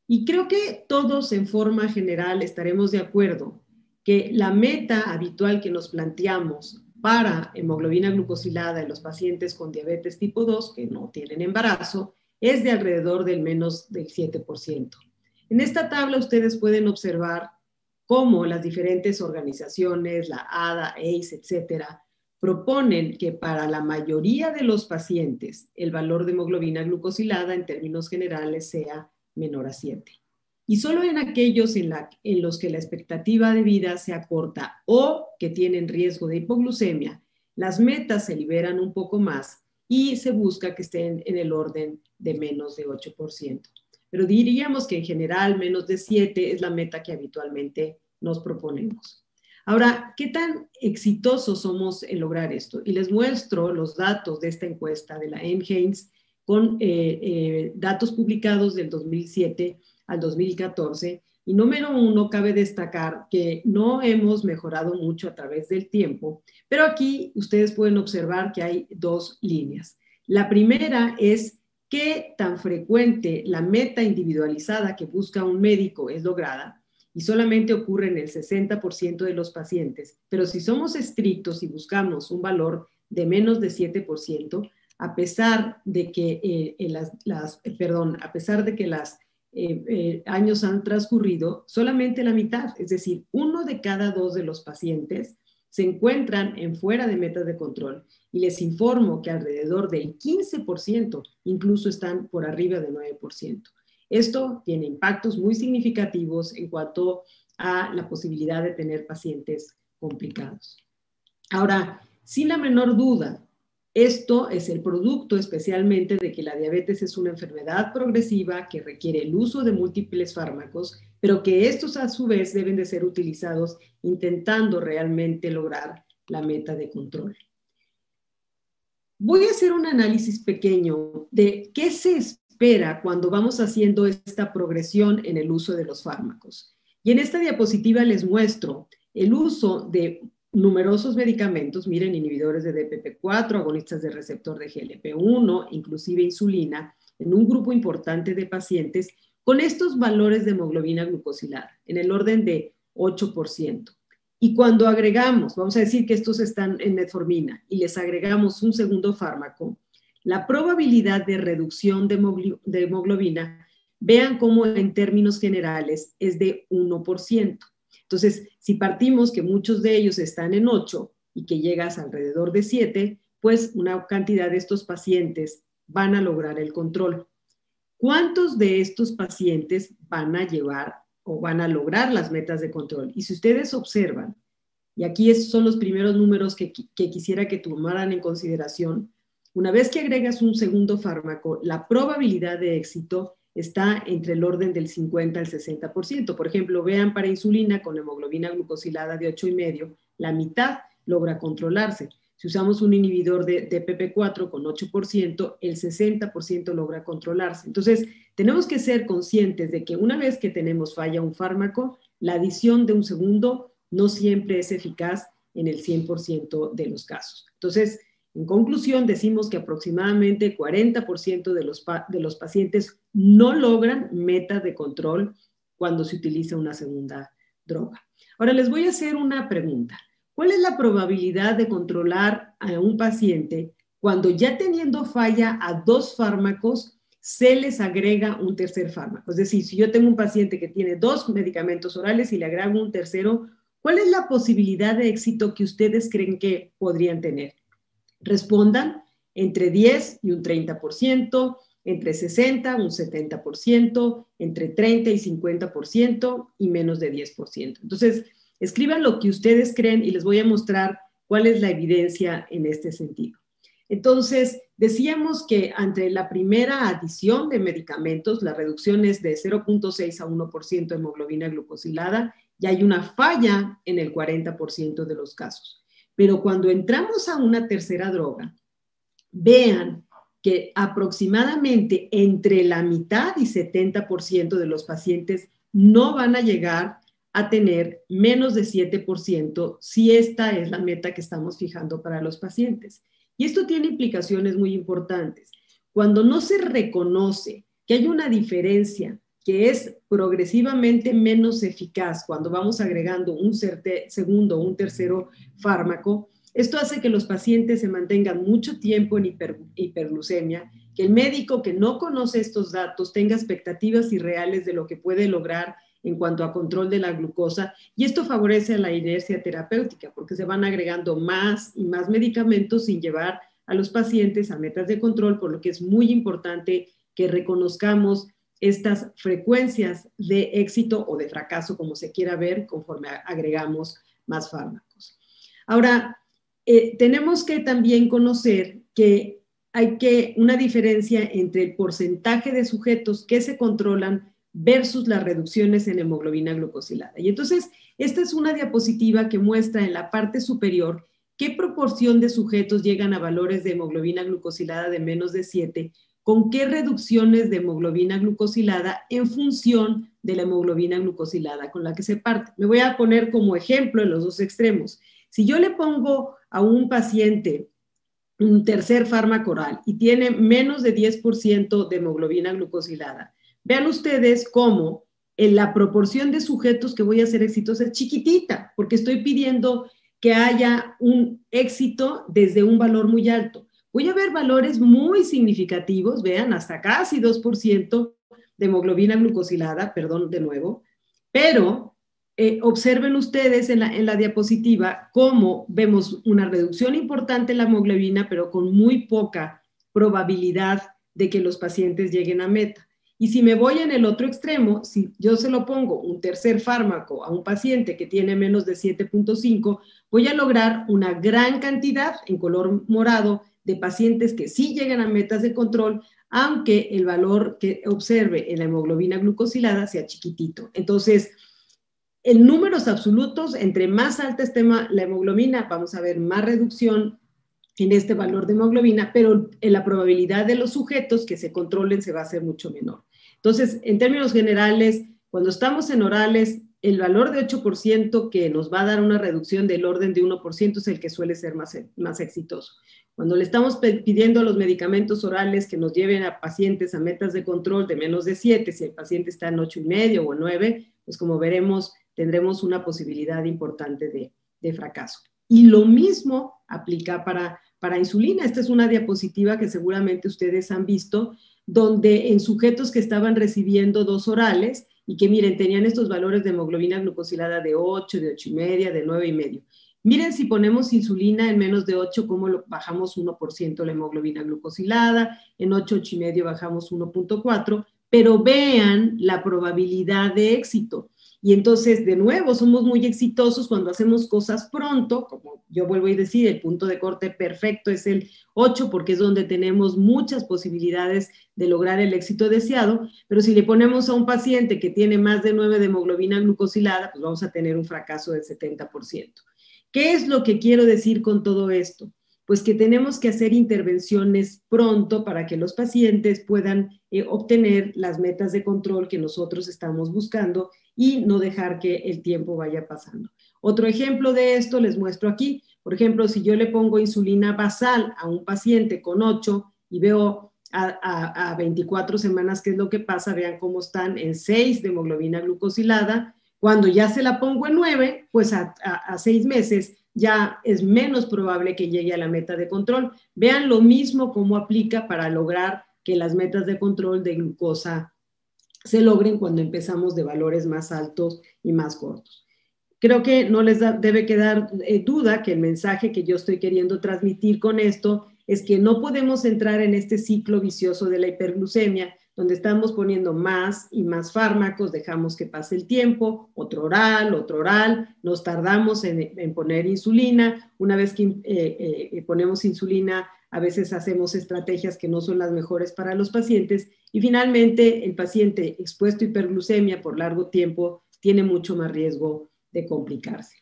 Y creo que todos en forma general estaremos de acuerdo que la meta habitual que nos planteamos para hemoglobina glucosilada en los pacientes con diabetes tipo 2 que no tienen embarazo es de alrededor del menos del 7%. En esta tabla ustedes pueden observar cómo las diferentes organizaciones, la ADA, ACE, etcétera, proponen que para la mayoría de los pacientes el valor de hemoglobina glucosilada en términos generales sea menor a 7. Y solo en aquellos en los que la expectativa de vida sea corta o que tienen riesgo de hipoglucemia, las metas se liberan un poco más y se busca que estén en el orden de menos de 8%. Pero diríamos que en general menos de 7 es la meta que habitualmente nos proponemos. Ahora, ¿qué tan exitosos somos en lograr esto? Y les muestro los datos de esta encuesta de la NHANES con datos publicados del 2007 al 2014. Y número uno, cabe destacar que no hemos mejorado mucho a través del tiempo, pero aquí ustedes pueden observar que hay dos líneas. La primera es qué tan frecuente la meta individualizada que busca un médico es lograda, y solamente ocurre en el 60% de los pacientes. Pero si somos estrictos y buscamos un valor de menos de 7%, a pesar de que años han transcurrido, solamente la mitad, es decir, 1 de cada 2 de los pacientes se encuentran en fuera de metas de control. Y les informo que alrededor del 15% incluso están por arriba del 9%. Esto tiene impactos muy significativos en cuanto a la posibilidad de tener pacientes complicados. Ahora, sin la menor duda, esto es el producto especialmente de que la diabetes es una enfermedad progresiva que requiere el uso de múltiples fármacos, pero que estos a su vez deben de ser utilizados intentando realmente lograr la meta de control. Voy a hacer un análisis pequeño de qué se espera cuando vamos haciendo esta progresión en el uso de los fármacos. Y en esta diapositiva les muestro el uso de numerosos medicamentos, miren, inhibidores de DPP-4, agonistas del receptor de GLP-1, inclusive insulina, en un grupo importante de pacientes con estos valores de hemoglobina glucosilada, en el orden de 8%. Y cuando agregamos, vamos a decir que estos están en metformina, y les agregamos un segundo fármaco, la probabilidad de reducción de hemoglobina, vean cómo en términos generales es de 1%. Entonces, si partimos que muchos de ellos están en 8 y que llegas alrededor de 7, pues una cantidad de estos pacientes van a lograr el control. ¿Cuántos de estos pacientes van a llevar o van a lograr las metas de control? Y si ustedes observan, y aquí son los primeros números que quisiera que tomaran en consideración, una vez que agregas un segundo fármaco, la probabilidad de éxito está entre el orden del 50 al 60%. Por ejemplo, vean para insulina con hemoglobina glucosilada de 8,5, la mitad logra controlarse. Si usamos un inhibidor de PP4 con 8%, el 60% logra controlarse. Entonces, tenemos que ser conscientes de que una vez que tenemos falla un fármaco, la adición de un segundo no siempre es eficaz en el 100% de los casos. Entonces, en conclusión, decimos que aproximadamente 40% de los pacientes no logran metas de control cuando se utiliza una segunda droga. Ahora les voy a hacer una pregunta. ¿Cuál es la probabilidad de controlar a un paciente cuando ya teniendo falla a 2 fármacos se les agrega un tercer fármaco? Es decir, si yo tengo un paciente que tiene 2 medicamentos orales y le agrego un tercero, ¿cuál es la posibilidad de éxito que ustedes creen que podrían tener? Respondan entre 10 y un 30%, entre 60 un 70%, entre 30 y 50% y menos de 10%. Entonces, escriban lo que ustedes creen y les voy a mostrar cuál es la evidencia en este sentido. Entonces, decíamos que ante la primera adición de medicamentos, la reducción es de 0.6 a 1% de hemoglobina glucosilada y hay una falla en el 40% de los casos. Pero cuando entramos a una tercera droga, vean que aproximadamente entre la mitad y 70% de los pacientes no van a llegar a tener menos de 7% si esta es la meta que estamos fijando para los pacientes. Y esto tiene implicaciones muy importantes. Cuando no se reconoce que hay una diferencia que es progresivamente menos eficaz cuando vamos agregando un segundo o un tercero fármaco, esto hace que los pacientes se mantengan mucho tiempo en hiperglucemia, que el médico que no conoce estos datos tenga expectativas irreales de lo que puede lograr en cuanto a control de la glucosa, y esto favorece a la inercia terapéutica porque se van agregando más y más medicamentos sin llevar a los pacientes a metas de control, por lo que es muy importante que reconozcamos estas frecuencias de éxito o de fracaso, como se quiera ver, conforme agregamos más fármacos. Ahora, tenemos que también conocer que hay una diferencia entre el porcentaje de sujetos que se controlan versus las reducciones en hemoglobina glucosilada. Y entonces, esta es una diapositiva que muestra en la parte superior qué proporción de sujetos llegan a valores de hemoglobina glucosilada de menos de 7, con qué reducciones de hemoglobina glucosilada en función de la hemoglobina glucosilada con la que se parte. Me voy a poner como ejemplo en los dos extremos. Si yo le pongo a un paciente un tercer fármaco oral y tiene menos de 10% de hemoglobina glucosilada, vean ustedes cómo en la proporción de sujetos que voy a hacer exitosa es chiquitita, porque estoy pidiendo que haya un éxito desde un valor muy alto. Voy a ver valores muy significativos, vean, hasta casi 2% de hemoglobina glucosilada, perdón, de nuevo, pero observen ustedes en la diapositiva cómo vemos una reducción importante en la hemoglobina, pero con muy poca probabilidad de que los pacientes lleguen a meta. Y si me voy en el otro extremo, si yo se lo pongo un tercer fármaco a un paciente que tiene menos de 7.5, voy a lograr una gran cantidad en color morado de pacientes que sí llegan a metas de control, aunque el valor que observe en la hemoglobina glucosilada sea chiquitito. Entonces, en números absolutos, entre más alta esté la hemoglobina, vamos a ver más reducción en este valor de hemoglobina, pero en la probabilidad de los sujetos que se controlen se va a hacer mucho menor. Entonces, en términos generales, cuando estamos en orales, el valor de 8% que nos va a dar una reducción del orden de 1% es el que suele ser más exitoso. Cuando le estamos pidiendo a los medicamentos orales que nos lleven a pacientes a metas de control de menos de 7, si el paciente está en 8,5 o 9, pues como veremos, tendremos una posibilidad importante de fracaso. Y lo mismo aplica para insulina. Esta es una diapositiva que seguramente ustedes han visto, donde en sujetos que estaban recibiendo 2 orales y que miren, tenían estos valores de hemoglobina glucosilada de 8, de 8,5, de 9,5. Miren si ponemos insulina en menos de 8, cómo bajamos 1% la hemoglobina glucosilada, en 8, 8,5 bajamos 1.4, pero vean la probabilidad de éxito. Y entonces, de nuevo, somos muy exitosos cuando hacemos cosas pronto, como yo vuelvo a decir, el punto de corte perfecto es el 8, porque es donde tenemos muchas posibilidades de lograr el éxito deseado, pero si le ponemos a un paciente que tiene más de 9 de hemoglobina glucosilada, pues vamos a tener un fracaso del 70%. ¿Qué es lo que quiero decir con todo esto? Pues que tenemos que hacer intervenciones pronto para que los pacientes puedan obtener las metas de control que nosotros estamos buscando y no dejar que el tiempo vaya pasando. Otro ejemplo de esto les muestro aquí. Por ejemplo, si yo le pongo insulina basal a un paciente con 8 y veo a 24 semanas qué es lo que pasa, vean cómo están en 6 de hemoglobina glucosilada. Cuando ya se la pongo en 9, pues a 6 meses ya es menos probable que llegue a la meta de control. Vean lo mismo cómo aplica para lograr que las metas de control de glucosa se logren cuando empezamos de valores más altos y más cortos. Creo que no les debe quedar duda que el mensaje que yo estoy queriendo transmitir con esto es que no podemos entrar en este ciclo vicioso de la hiperglucemia, donde estamos poniendo más y más fármacos, dejamos que pase el tiempo, otro oral, nos tardamos en poner insulina. Una vez que ponemos insulina, a veces hacemos estrategias que no son las mejores para los pacientes y finalmente el paciente expuesto a hiperglucemia por largo tiempo tiene mucho más riesgo de complicarse.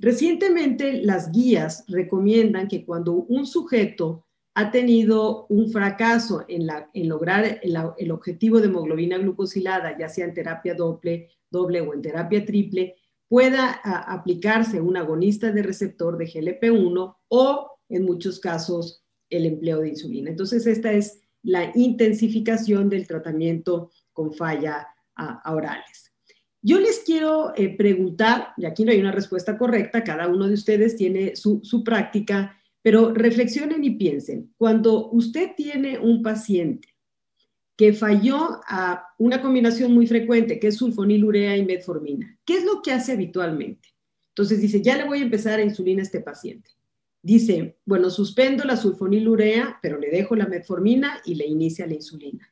Recientemente las guías recomiendan que cuando un sujeto ha tenido un fracaso en lograr el objetivo de hemoglobina glucosilada, ya sea en terapia doble o en terapia triple, pueda aplicarse un agonista de receptor de GLP-1 o, en muchos casos, el empleo de insulina. Entonces, esta es la intensificación del tratamiento con falla a orales. Yo les quiero preguntar, y aquí no hay una respuesta correcta, cada uno de ustedes tiene su práctica, pero reflexionen y piensen, cuando usted tiene un paciente que falló a una combinación muy frecuente, que es sulfonilurea y metformina, ¿qué es lo que hace habitualmente? Entonces dice, ya le voy a empezar a insulina a este paciente. Dice, bueno, suspendo la sulfonilurea, pero le dejo la metformina y le inicia la insulina.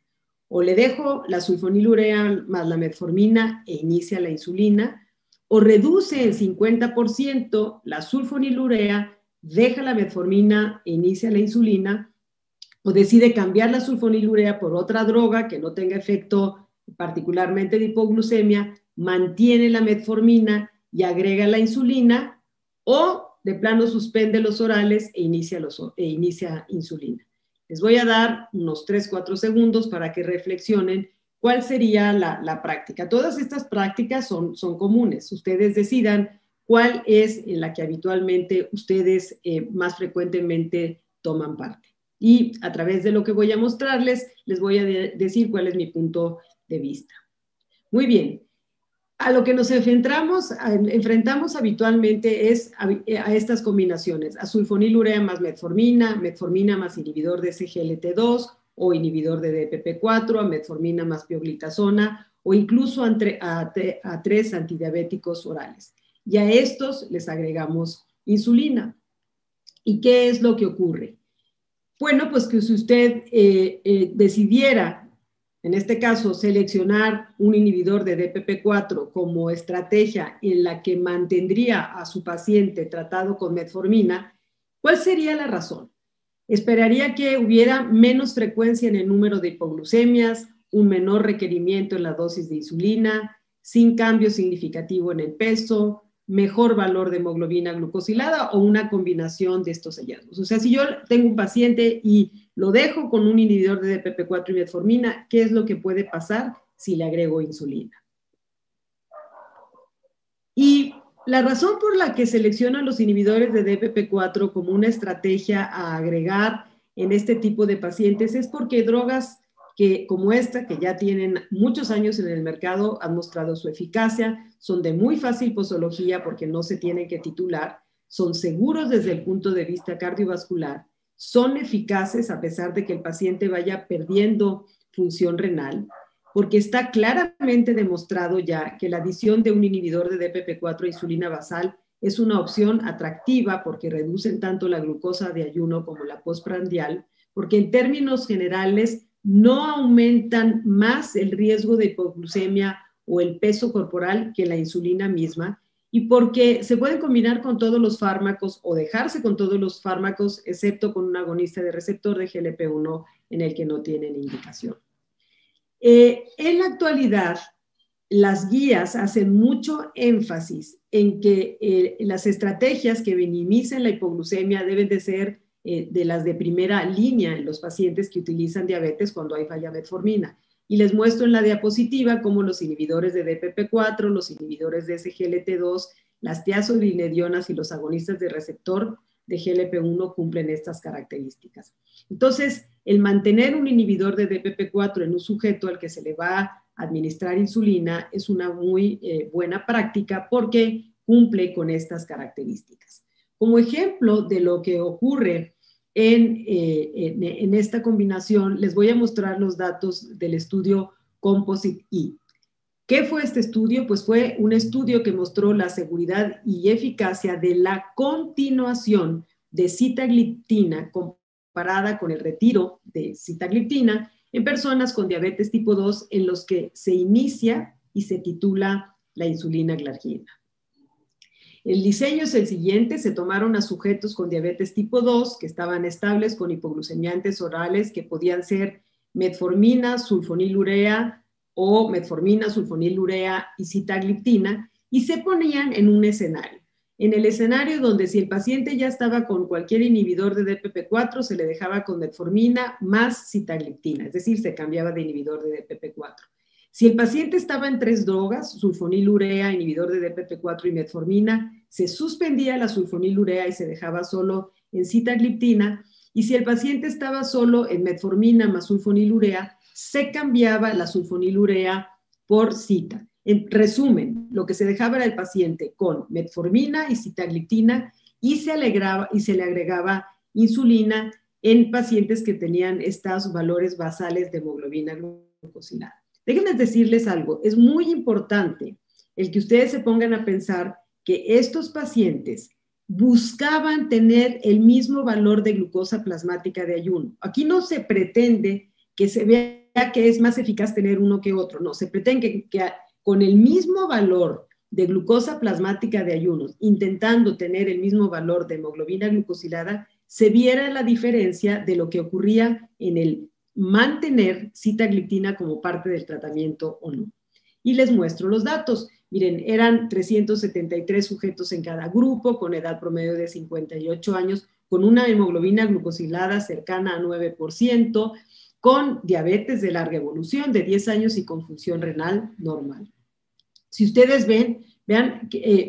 O le dejo la sulfonilurea más la metformina e inicia la insulina, o reduce en 50% la sulfonilurea, deja la metformina e inicia la insulina, o decide cambiar la sulfonilurea por otra droga que no tenga efecto particularmente de hipoglucemia, mantiene la metformina y agrega la insulina, o de plano suspende los orales e inicia insulina. Les voy a dar unos 3-4 segundos para que reflexionen cuál sería la práctica. Todas estas prácticas son comunes. Ustedes decidan cuál es en la que habitualmente ustedes más frecuentemente toman parte. Y a través de lo que voy a mostrarles, les voy a decir cuál es mi punto de vista. Muy bien. A lo que nos enfrentamos habitualmente es a estas combinaciones, a sulfonilurea más metformina, metformina más inhibidor de SGLT2 o inhibidor de DPP4, a metformina más pioglitazona o incluso a 3 antidiabéticos orales. Y a estos les agregamos insulina. ¿Y qué es lo que ocurre? Bueno, pues que si usted decidiera, en este caso, seleccionar un inhibidor de DPP4 como estrategia en la que mantendría a su paciente tratado con metformina, ¿cuál sería la razón? Esperaría que hubiera menos frecuencia en el número de hipoglucemias, un menor requerimiento en la dosis de insulina, sin cambio significativo en el peso, mejor valor de hemoglobina glucosilada o una combinación de estos hallazgos. O sea, si yo tengo un paciente y lo dejo con un inhibidor de DPP4 y metformina, ¿qué es lo que puede pasar si le agrego insulina? Y la razón por la que seleccionan los inhibidores de DPP4 como una estrategia a agregar en este tipo de pacientes es porque drogas como esta, que ya tienen muchos años en el mercado, han mostrado su eficacia, son de muy fácil posología porque no se tienen que titular, son seguros desde el punto de vista cardiovascular, son eficaces a pesar de que el paciente vaya perdiendo función renal, porque está claramente demostrado ya que la adición de un inhibidor de DPP4 a insulina basal es una opción atractiva porque reducen tanto la glucosa de ayuno como la postprandial, porque en términos generales no aumentan más el riesgo de hipoglucemia o el peso corporal que la insulina misma, y porque se pueden combinar con todos los fármacos o dejarse con todos los fármacos, excepto con un agonista de receptor de GLP-1 en el que no tienen indicación. En la actualidad, las guías hacen mucho énfasis en que las estrategias que minimicen la hipoglucemia deben de ser de las de primera línea en los pacientes que utilizan diabetes cuando hay falla metformina. Y les muestro en la diapositiva cómo los inhibidores de DPP4, los inhibidores de SGLT2, las tiazolinedionas y los agonistas de receptor de GLP-1 cumplen estas características. Entonces, el mantener un inhibidor de DPP4 en un sujeto al que se le va a administrar insulina es una muy buena práctica porque cumple con estas características. Como ejemplo de lo que ocurre en esta combinación, les voy a mostrar los datos del estudio Composite-E. ¿Qué fue este estudio? Pues fue un estudio que mostró la seguridad y eficacia de la continuación de sitagliptina comparada con el retiro de sitagliptina en personas con diabetes tipo 2 en los que se inicia y se titula la insulina glargina. El diseño es el siguiente: se tomaron a sujetos con diabetes tipo 2 que estaban estables con hipoglucemiantes orales que podían ser metformina, sulfonilurea o metformina, sulfonilurea y sitagliptina, y se ponían en un escenario. En el escenario donde si el paciente ya estaba con cualquier inhibidor de DPP4, se le dejaba con metformina más sitagliptina, es decir, se cambiaba de inhibidor de DPP4. Si el paciente estaba en 3 drogas, sulfonilurea, inhibidor de DPP4 y metformina, se suspendía la sulfonilurea y se dejaba solo en sitagliptina. Y si el paciente estaba solo en metformina más sulfonilurea, se cambiaba la sulfonilurea por sita. En resumen, lo que se dejaba era el paciente con metformina y sitagliptina y se le agregaba insulina en pacientes que tenían estos valores basales de hemoglobina glucosilada. Déjenme decirles algo, es muy importante el que ustedes se pongan a pensar que estos pacientes buscaban tener el mismo valor de glucosa plasmática de ayuno. Aquí no se pretende que se vea que es más eficaz tener uno que otro, no, se pretende que con el mismo valor de glucosa plasmática de ayunos, intentando tener el mismo valor de hemoglobina glucosilada, se viera la diferencia de lo que ocurría en el mantener sitagliptina como parte del tratamiento o no. Y les muestro los datos. Miren, eran 373 sujetos en cada grupo, con edad promedio de 58 años, con una hemoglobina glucosilada cercana a 9%, con diabetes de larga evolución de 10 años y con función renal normal. Si ustedes vean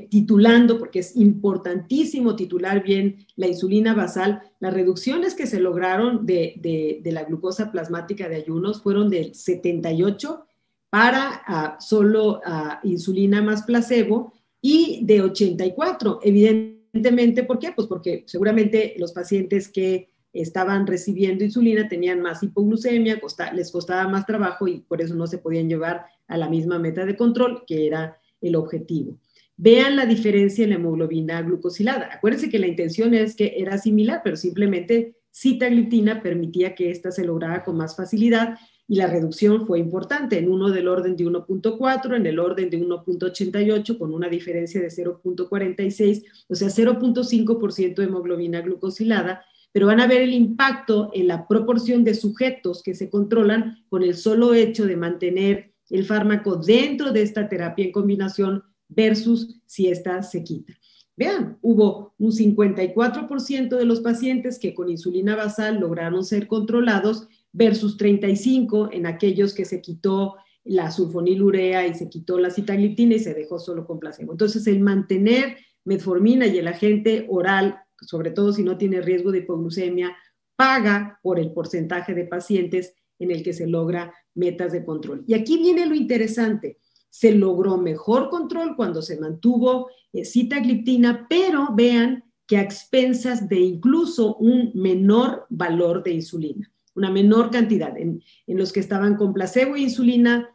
titulando, porque es importantísimo titular bien la insulina basal, las reducciones que se lograron de la glucosa plasmática de ayunos fueron del 78 para solo insulina más placebo y de 84. Evidentemente, ¿por qué? Pues porque seguramente los pacientes que estaban recibiendo insulina tenían más hipoglucemia, les costaba más trabajo y por eso no se podían llevar a la misma meta de control, que era el objetivo. Vean la diferencia en la hemoglobina glucosilada. Acuérdense que la intención es que era similar, pero simplemente sitagliptina permitía que esta se lograra con más facilidad y la reducción fue importante, en uno del orden de 1.4, en el orden de 1.88, con una diferencia de 0.46, o sea, 0.5% de hemoglobina glucosilada, pero van a ver el impacto en la proporción de sujetos que se controlan con el solo hecho de mantener el fármaco dentro de esta terapia en combinación versus si esta se quita. Vean, hubo un 54% de los pacientes que con insulina basal lograron ser controlados versus 35% en aquellos que se quitó la sulfonilurea y se quitó la sitagliptina y se dejó solo con placebo. Entonces, el mantener metformina y el agente oral, sobre todo si no tiene riesgo de hipoglucemia, paga por el porcentaje de pacientes en el que se logra metas de control. Y aquí viene lo interesante. Se logró mejor control cuando se mantuvo sitagliptina, pero vean que a expensas de incluso un menor valor de insulina, una menor cantidad. En los que estaban con placebo e insulina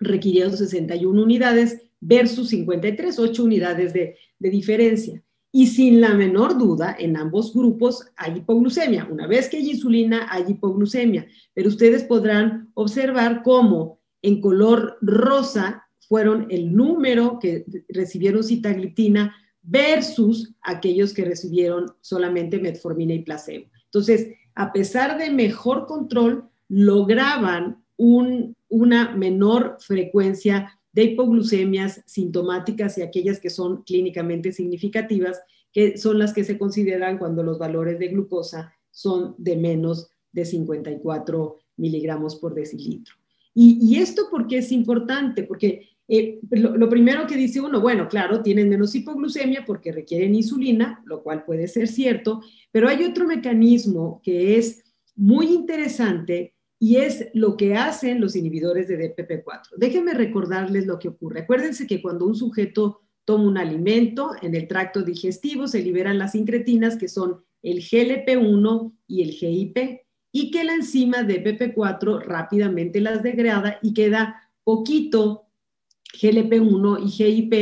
requirieron 61 unidades versus 53, 8 unidades de diferencia. Y sin la menor duda, en ambos grupos hay hipoglucemia. Una vez que hay insulina, hay hipoglucemia. Pero ustedes podrán observar cómo en color rosa fueron el número que recibieron sitagliptina versus aquellos que recibieron solamente metformina y placebo. Entonces, a pesar de mejor control, lograban una menor frecuencia de hipoglucemias sintomáticas y aquellas que son clínicamente significativas, que son las que se consideran cuando los valores de glucosa son de menos de 54 miligramos por decilitro. ¿Y esto por qué es importante? Porque lo primero que dice uno, bueno, claro, tienen menos hipoglucemia porque requieren insulina, lo cual puede ser cierto, pero hay otro mecanismo que es muy interesante y es lo que hacen los inhibidores de DPP4. Déjenme recordarles lo que ocurre. Acuérdense que cuando un sujeto toma un alimento, en el tracto digestivo se liberan las incretinas, que son el GLP-1 y el GIP, y que la enzima DPP4 rápidamente las degrada y queda poquito GLP-1 y GIP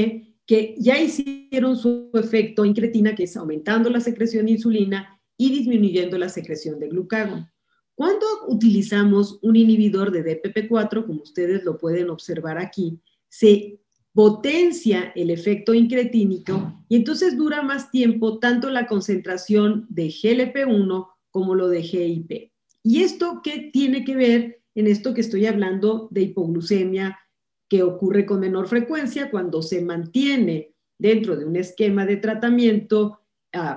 que ya hicieron su efecto incretina, que es aumentando la secreción de insulina y disminuyendo la secreción de glucagón. Cuando utilizamos un inhibidor de DPP4, como ustedes lo pueden observar aquí, se potencia el efecto incretínico y entonces dura más tiempo tanto la concentración de GLP-1 como lo de GIP. ¿Y esto qué tiene que ver en esto que estoy hablando de hipoglucemia que ocurre con menor frecuencia cuando se mantiene dentro de un esquema de tratamiento,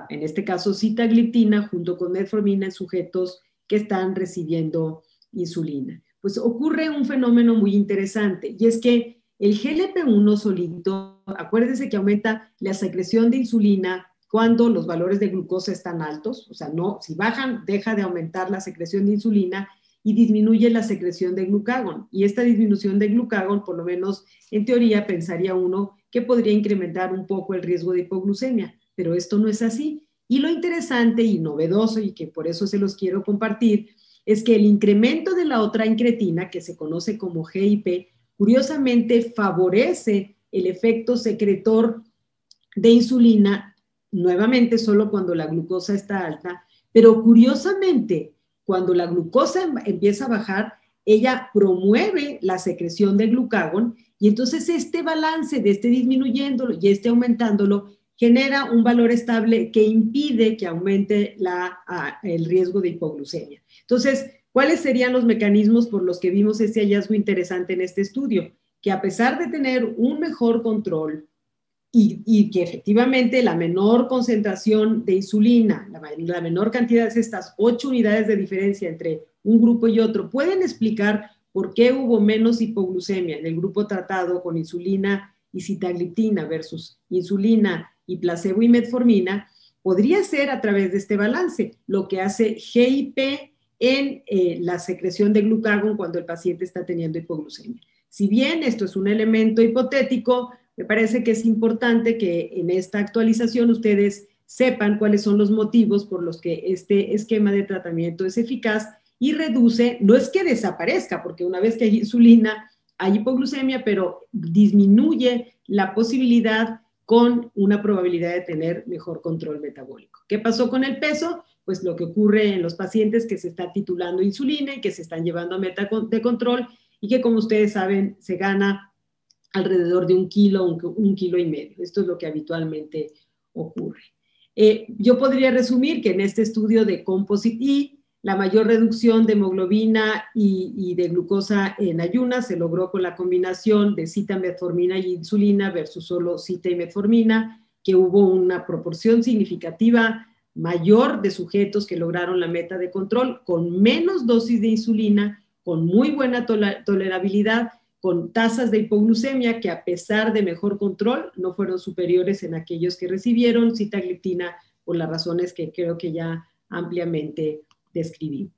en este caso sitagliptina junto con metformina en sujetos que están recibiendo insulina? Pues ocurre un fenómeno muy interesante y es que el GLP-1 solito, acuérdense que aumenta la secreción de insulina cuando los valores de glucosa están altos, o sea, no, si bajan, deja de aumentar la secreción de insulina y disminuye la secreción de glucagón. Y esta disminución de glucagón, por lo menos en teoría, pensaría uno que podría incrementar un poco el riesgo de hipoglucemia, pero esto no es así. Y lo interesante y novedoso, y que por eso se los quiero compartir, es que el incremento de la otra incretina, que se conoce como GIP, curiosamente favorece el efecto secretor de insulina, nuevamente solo cuando la glucosa está alta, pero curiosamente, cuando la glucosa empieza a bajar, ella promueve la secreción de glucagón y entonces este balance de este disminuyéndolo y este aumentándolo genera un valor estable que impide que aumente el riesgo de hipoglucemia. Entonces, ¿cuáles serían los mecanismos por los que vimos este hallazgo interesante en este estudio? Que a pesar de tener un mejor control y que efectivamente la menor concentración de insulina, la menor cantidad de estas 8 unidades de diferencia entre un grupo y otro, pueden explicar por qué hubo menos hipoglucemia en el grupo tratado con insulina y sitagliptina versus insulina y placebo y metformina, podría ser a través de este balance, lo que hace GIP en la secreción de glucagón cuando el paciente está teniendo hipoglucemia. Si bien esto es un elemento hipotético, me parece que es importante que en esta actualización ustedes sepan cuáles son los motivos por los que este esquema de tratamiento es eficaz y reduce, no es que desaparezca, porque una vez que hay insulina hay hipoglucemia, pero disminuye la posibilidad con una probabilidad de tener mejor control metabólico. ¿Qué pasó con el peso? Pues lo que ocurre en los pacientes que se está titulando insulina y que se están llevando a meta de control y que, como ustedes saben, se gana alrededor de 1 kilo, 1,5 kilos. Esto es lo que habitualmente ocurre. Yo podría resumir que en este estudio de Composite-E, la mayor reducción de hemoglobina y de glucosa en ayunas se logró con la combinación de cita, metformina y insulina versus solo cita y metformina, que hubo una proporción significativa mayor de sujetos que lograron la meta de control con menos dosis de insulina, con muy buena tolerabilidad, con tasas de hipoglucemia que a pesar de mejor control no fueron superiores en aquellos que recibieron sitagliptina por las razones que creo que ya ampliamente describí.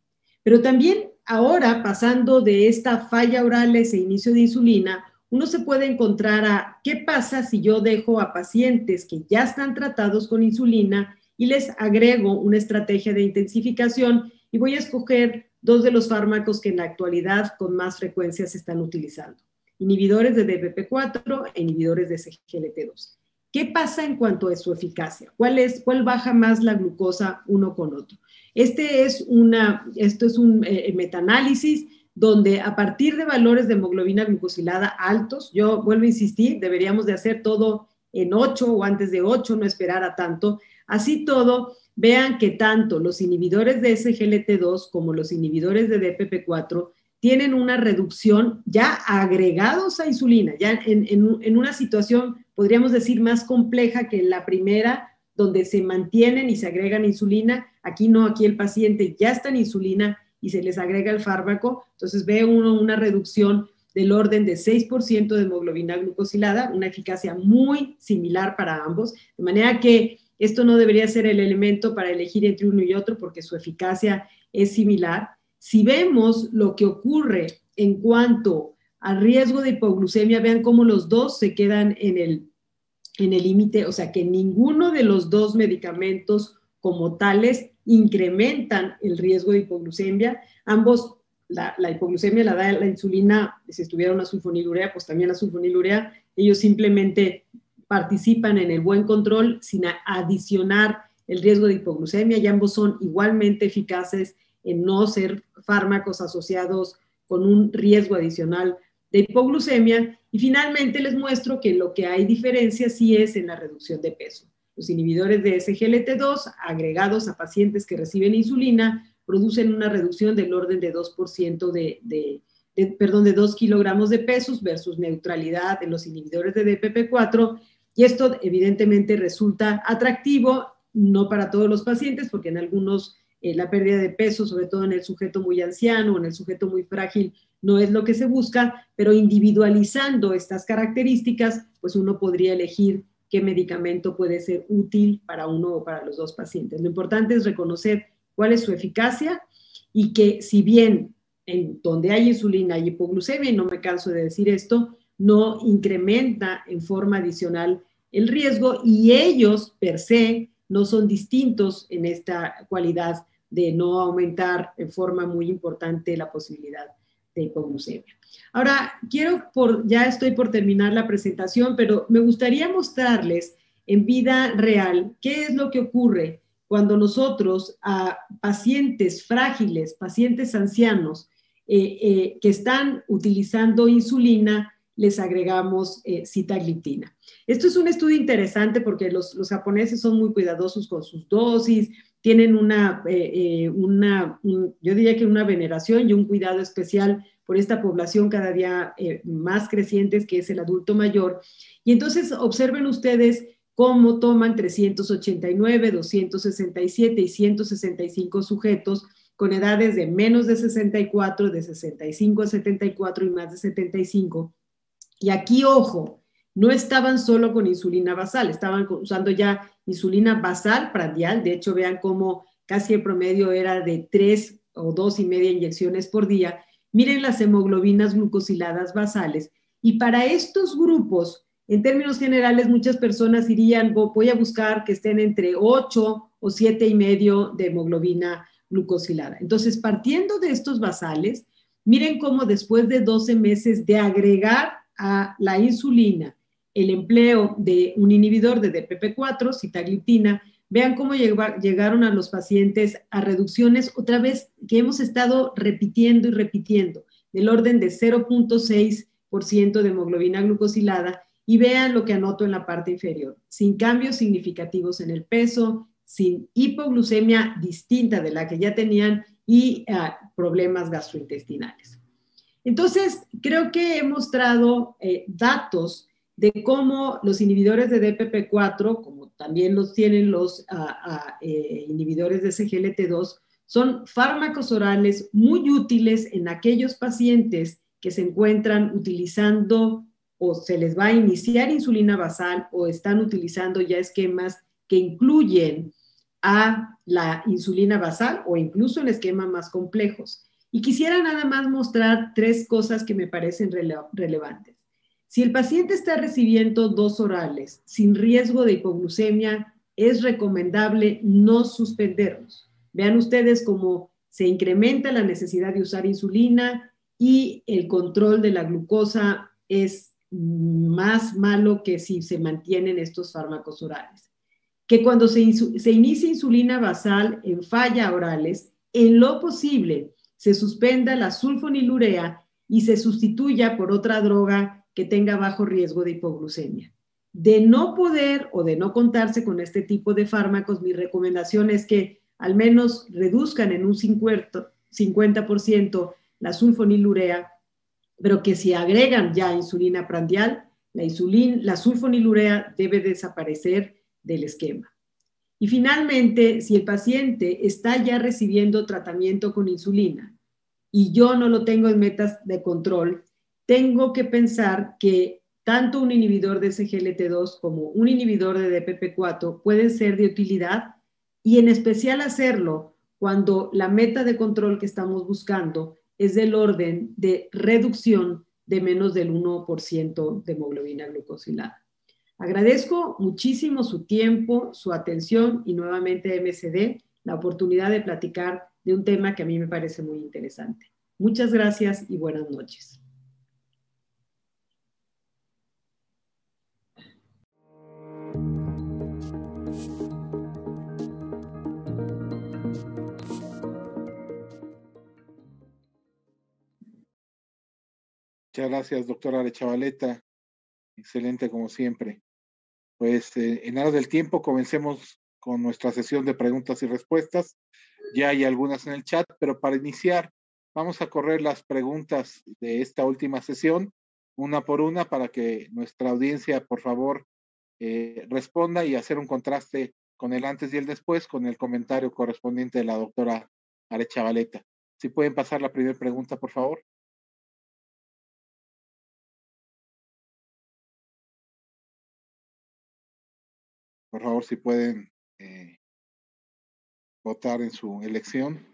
Pero también ahora, pasando de esta falla oral a ese inicio de insulina, uno se puede encontrar a qué pasa si yo dejo a pacientes que ya están tratados con insulina y les agrego una estrategia de intensificación y voy a escoger 2 de los fármacos que en la actualidad con más frecuencia se están utilizando: inhibidores de DPP4 e inhibidores de SGLT2. ¿Qué pasa en cuanto a su eficacia? ¿Cuál baja más la glucosa uno con otro? Esto es un metaanálisis donde a partir de valores de hemoglobina glucosilada altos, yo vuelvo a insistir, deberíamos de hacer todo en 8 o antes de 8, no esperar a tanto. Así todo, vean que tanto los inhibidores de SGLT2 como los inhibidores de DPP4 tienen una reducción ya agregados a insulina, ya en una situación, podríamos decir, más compleja que en la primera, donde se mantienen y se agregan insulina. Aquí no, aquí el paciente ya está en insulina y se les agrega el fármaco. Entonces ve uno una reducción del orden de 6% de hemoglobina glucosilada, una eficacia muy similar para ambos, de manera que esto no debería ser el elemento para elegir entre uno y otro porque su eficacia es similar. Si vemos lo que ocurre en cuanto al riesgo de hipoglucemia, vean cómo los dos se quedan en el límite, o sea que ninguno de los dos medicamentos como tales incrementan el riesgo de hipoglucemia. Ambos, la hipoglucemia la da la insulina, si estuviera una sulfonilurea, pues también la sulfonilurea, ellos simplemente participan en el buen control sin adicionar el riesgo de hipoglucemia, y ambos son igualmente eficaces en no ser fármacos asociados con un riesgo adicional de hipoglucemia. Y finalmente les muestro que lo que hay diferencia sí es en la reducción de peso. Los inhibidores de SGLT2 agregados a pacientes que reciben insulina producen una reducción del orden de 2% de 2 kilogramos de pesos versus neutralidad de los inhibidores de DPP4. Y esto evidentemente resulta atractivo, no para todos los pacientes, porque en algunos la pérdida de peso, sobre todo en el sujeto muy anciano o en el sujeto muy frágil, no es lo que se busca, pero individualizando estas características, pues uno podría elegir qué medicamento puede ser útil para uno o para los dos pacientes. Lo importante es reconocer cuál es su eficacia y que si bien en donde hay insulina hay hipoglucemia, y no me canso de decir esto, no incrementa en forma adicional el riesgo, y ellos per se no son distintos en esta cualidad de no aumentar en forma muy importante la posibilidad de hipoglucemia. Ahora, ya estoy por terminar la presentación, pero me gustaría mostrarles en vida real qué es lo que ocurre cuando nosotros a pacientes frágiles, pacientes ancianos que están utilizando insulina, les agregamos sitagliptina. Esto es un estudio interesante porque los japoneses son muy cuidadosos con sus dosis, tienen yo diría que una veneración y un cuidado especial por esta población cada día más crecientes, que es el adulto mayor. Y entonces observen ustedes cómo toman 389, 267 y 165 sujetos con edades de menos de 64, de 65 a 74 y más de 75. Y aquí, ojo, no estaban solo con insulina basal, estaban usando ya insulina basal prandial. De hecho, vean cómo casi el promedio era de 3 o 2,5 inyecciones por día. Miren las hemoglobinas glucosiladas basales. Y para estos grupos, en términos generales, muchas personas dirían, voy a buscar que estén entre 8 o 7,5 de hemoglobina glucosilada. Entonces, partiendo de estos basales, miren cómo después de 12 meses de agregar a la insulina el empleo de un inhibidor de DPP4, sitagliptina, vean cómo llegaron a los pacientes a reducciones, otra vez, que hemos estado repitiendo y repitiendo, del orden de 0.6% de hemoglobina glucosilada, y vean lo que anoto en la parte inferior, sin cambios significativos en el peso, sin hipoglucemia distinta de la que ya tenían y problemas gastrointestinales. Entonces, creo que he mostrado datos de cómo los inhibidores de DPP4, como también los tienen los inhibidores de SGLT2, son fármacos orales muy útiles en aquellos pacientes que se encuentran utilizando o se les va a iniciar insulina basal o están utilizando ya esquemas que incluyen a la insulina basal o incluso en esquemas más complejos. Y quisiera nada más mostrar 3 cosas que me parecen relevantes. Si el paciente está recibiendo 2 orales sin riesgo de hipoglucemia, es recomendable no suspenderlos. Vean ustedes cómo se incrementa la necesidad de usar insulina y el control de la glucosa es más malo que si se mantienen estos fármacos orales. Que cuando se inicia insulina basal en falla orales, en lo posible, se suspenda la sulfonilurea y se sustituya por otra droga que tenga bajo riesgo de hipoglucemia. De no poder o de no contarse con este tipo de fármacos, mi recomendación es que al menos reduzcan en un 50% la sulfonilurea, pero que si agregan ya insulina prandial, la sulfonilurea debe desaparecer del esquema. Y finalmente, si el paciente está ya recibiendo tratamiento con insulina y yo no lo tengo en metas de control, tengo que pensar que tanto un inhibidor de SGLT2 como un inhibidor de DPP4 pueden ser de utilidad y en especial hacerlo cuando la meta de control que estamos buscando es del orden de reducción de menos del 1% de hemoglobina glucosilada. Agradezco muchísimo su tiempo, su atención y nuevamente MSD la oportunidad de platicar de un tema que a mí me parece muy interesante. Muchas gracias y buenas noches. Muchas gracias, doctora Arechavaleta. Excelente como siempre. Pues en aras del tiempo, comencemos con nuestra sesión de preguntas y respuestas. Ya hay algunas en el chat, pero para iniciar, vamos a correr las preguntas de esta última sesión, una por una, para que nuestra audiencia, por favor, responda y hacer un contraste con el antes y el después, con el comentario correspondiente de la doctora Arechavaleta. Si pueden pasar la primera pregunta, por favor. Por favor, si pueden votar en su elección.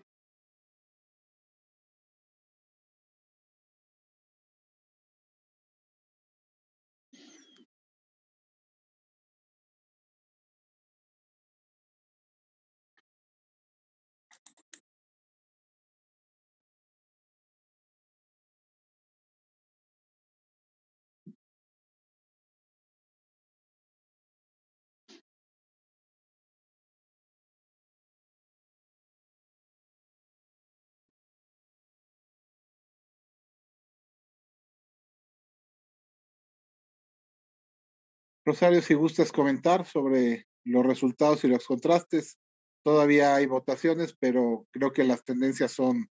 Rosario, si gustas comentar sobre los resultados y los contrastes, todavía hay votaciones, pero creo que las tendencias son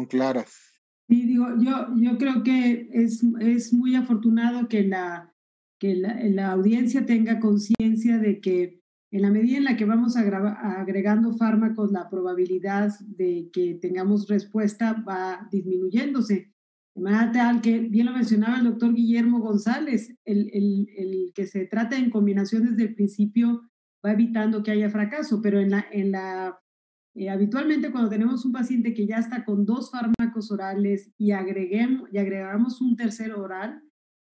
claras. Sí, digo, yo creo que es muy afortunado que la audiencia tenga conciencia de que en la medida en la que vamos agregando fármacos, la probabilidad de que tengamos respuesta va disminuyéndose. De manera tal que, bien lo mencionaba el doctor Guillermo González, el que se trata en combinación desde el principio va evitando que haya fracaso, pero habitualmente cuando tenemos un paciente que ya está con 2 fármacos orales y agregamos un tercero oral,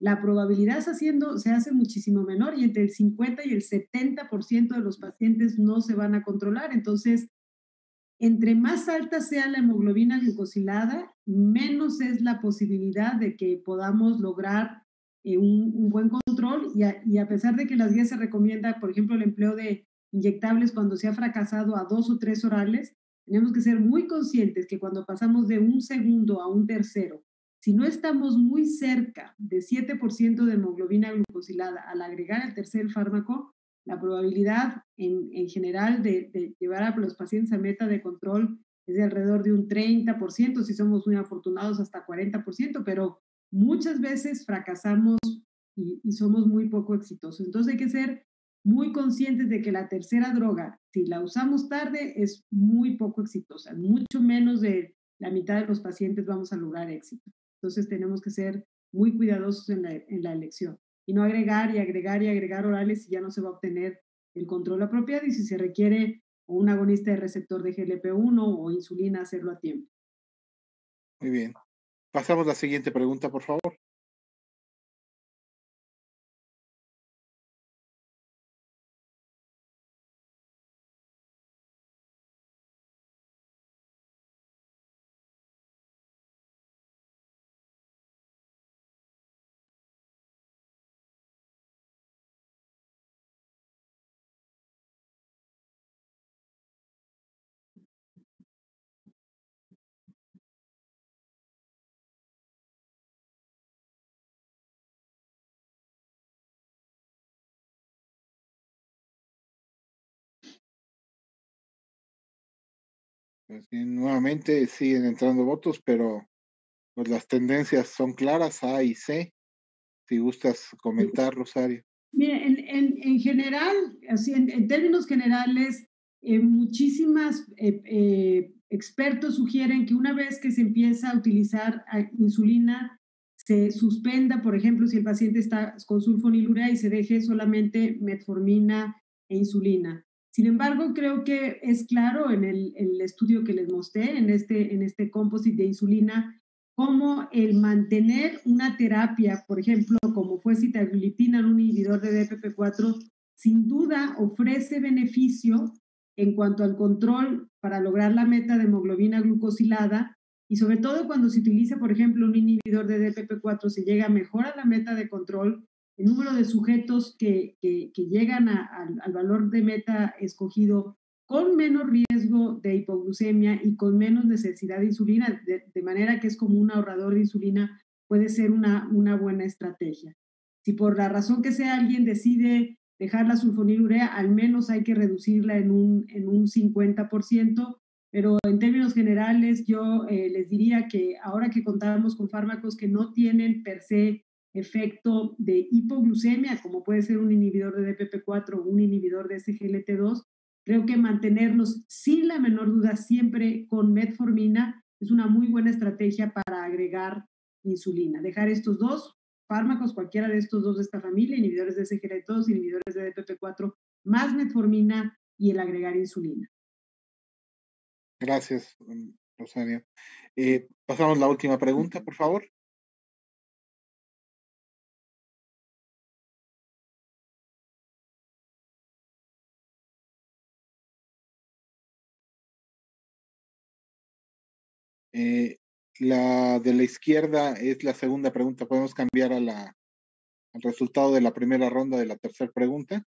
la probabilidad se hace muchísimo menor y entre el 50 y el 70% de los pacientes no se van a controlar. Entonces, entre más alta sea la hemoglobina glucosilada, menos es la posibilidad de que podamos lograr un buen control y a pesar de que las guías se recomienda, por ejemplo, el empleo de inyectables cuando se ha fracasado a 2 o 3 orales, tenemos que ser muy conscientes que cuando pasamos de un segundo a un tercero, si no estamos muy cerca de 7% de hemoglobina glucosilada al agregar el tercer fármaco, la probabilidad en general de llevar a los pacientes a meta de control es de alrededor de un 30%, si somos muy afortunados hasta 40%, pero muchas veces fracasamos y somos muy poco exitosos. Entonces hay que ser muy conscientes de que la tercera droga, si la usamos tarde, es muy poco exitosa. Mucho menos de la mitad de los pacientes vamos a lograr éxito. Entonces tenemos que ser muy cuidadosos en la elección y no agregar y agregar y agregar orales si ya no se va a obtener el control apropiado y si se requiere un agonista de receptor de GLP-1 o insulina, hacerlo a tiempo. Muy bien. Pasamos a la siguiente pregunta, por favor. Pues nuevamente siguen entrando votos, pero pues las tendencias son claras, A y C. Si gustas comentar, Rosario. Mire, en general, así en términos generales, muchísimas expertos sugieren que una vez que se empieza a utilizar insulina, se suspenda, por ejemplo, si el paciente está con sulfonilurea y se deje solamente metformina e insulina. Sin embargo, creo que es claro en el estudio que les mostré, en este composite de insulina, cómo el mantener una terapia, por ejemplo, como fue sitagliptina, un inhibidor de DPP4, sin duda ofrece beneficio en cuanto al control para lograr la meta de hemoglobina glucosilada y sobre todo cuando se utiliza, por ejemplo, un inhibidor de DPP4, se llega mejor a la meta de control, el número de sujetos que llegan al valor de meta escogido con menos riesgo de hipoglucemia y con menos necesidad de insulina, de manera que es como un ahorrador de insulina, puede ser una buena estrategia. Si por la razón que sea alguien decide dejar la sulfonilurea, al menos hay que reducirla en un 50%, pero en términos generales yo les diría que ahora que contamos con fármacos que no tienen per se efecto de hipoglucemia, como puede ser un inhibidor de DPP4 o un inhibidor de SGLT2, creo que mantenerlos sin la menor duda siempre con metformina es una muy buena estrategia para agregar insulina. Dejar estos dos fármacos, cualquiera de estos dos de esta familia, inhibidores de SGLT2, inhibidores de DPP4, más metformina y el agregar insulina. Gracias, Rosario. Pasamos a la última pregunta, por favor. La de la izquierda es la segunda pregunta. Podemos cambiar al resultado de la primera ronda de la tercera pregunta.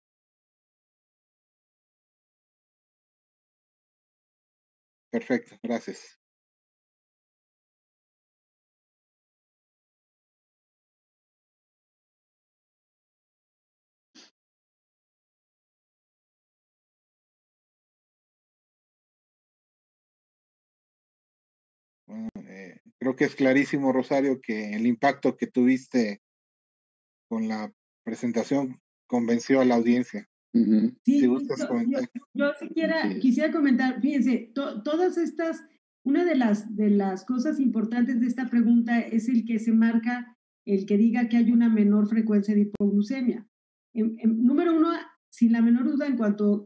Perfecto, gracias. Bueno, creo que es clarísimo, Rosario, que el impacto que tuviste con la presentación convenció a la audiencia. Sí, si gustas comentar. Yo quisiera comentar, fíjense, todas estas, una de las cosas importantes de esta pregunta es el que se marca, el que diga que hay una menor frecuencia de hipoglucemia. Número uno, sin la menor duda, en cuanto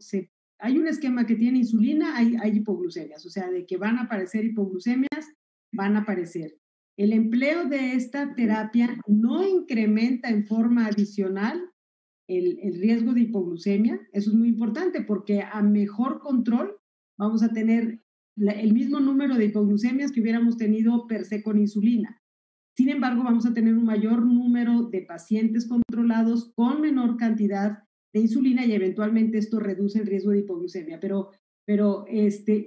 hay un esquema que tiene insulina, hay hipoglucemias, o sea, de que van a aparecer hipoglucemias, van a aparecer. El empleo de esta terapia no incrementa en forma adicional el riesgo de hipoglucemia. Eso es muy importante porque a mejor control vamos a tener el mismo número de hipoglucemias que hubiéramos tenido per se con insulina. Sin embargo, vamos a tener un mayor número de pacientes controlados con menor cantidad de insulina y eventualmente esto reduce el riesgo de hipoglucemia. Pero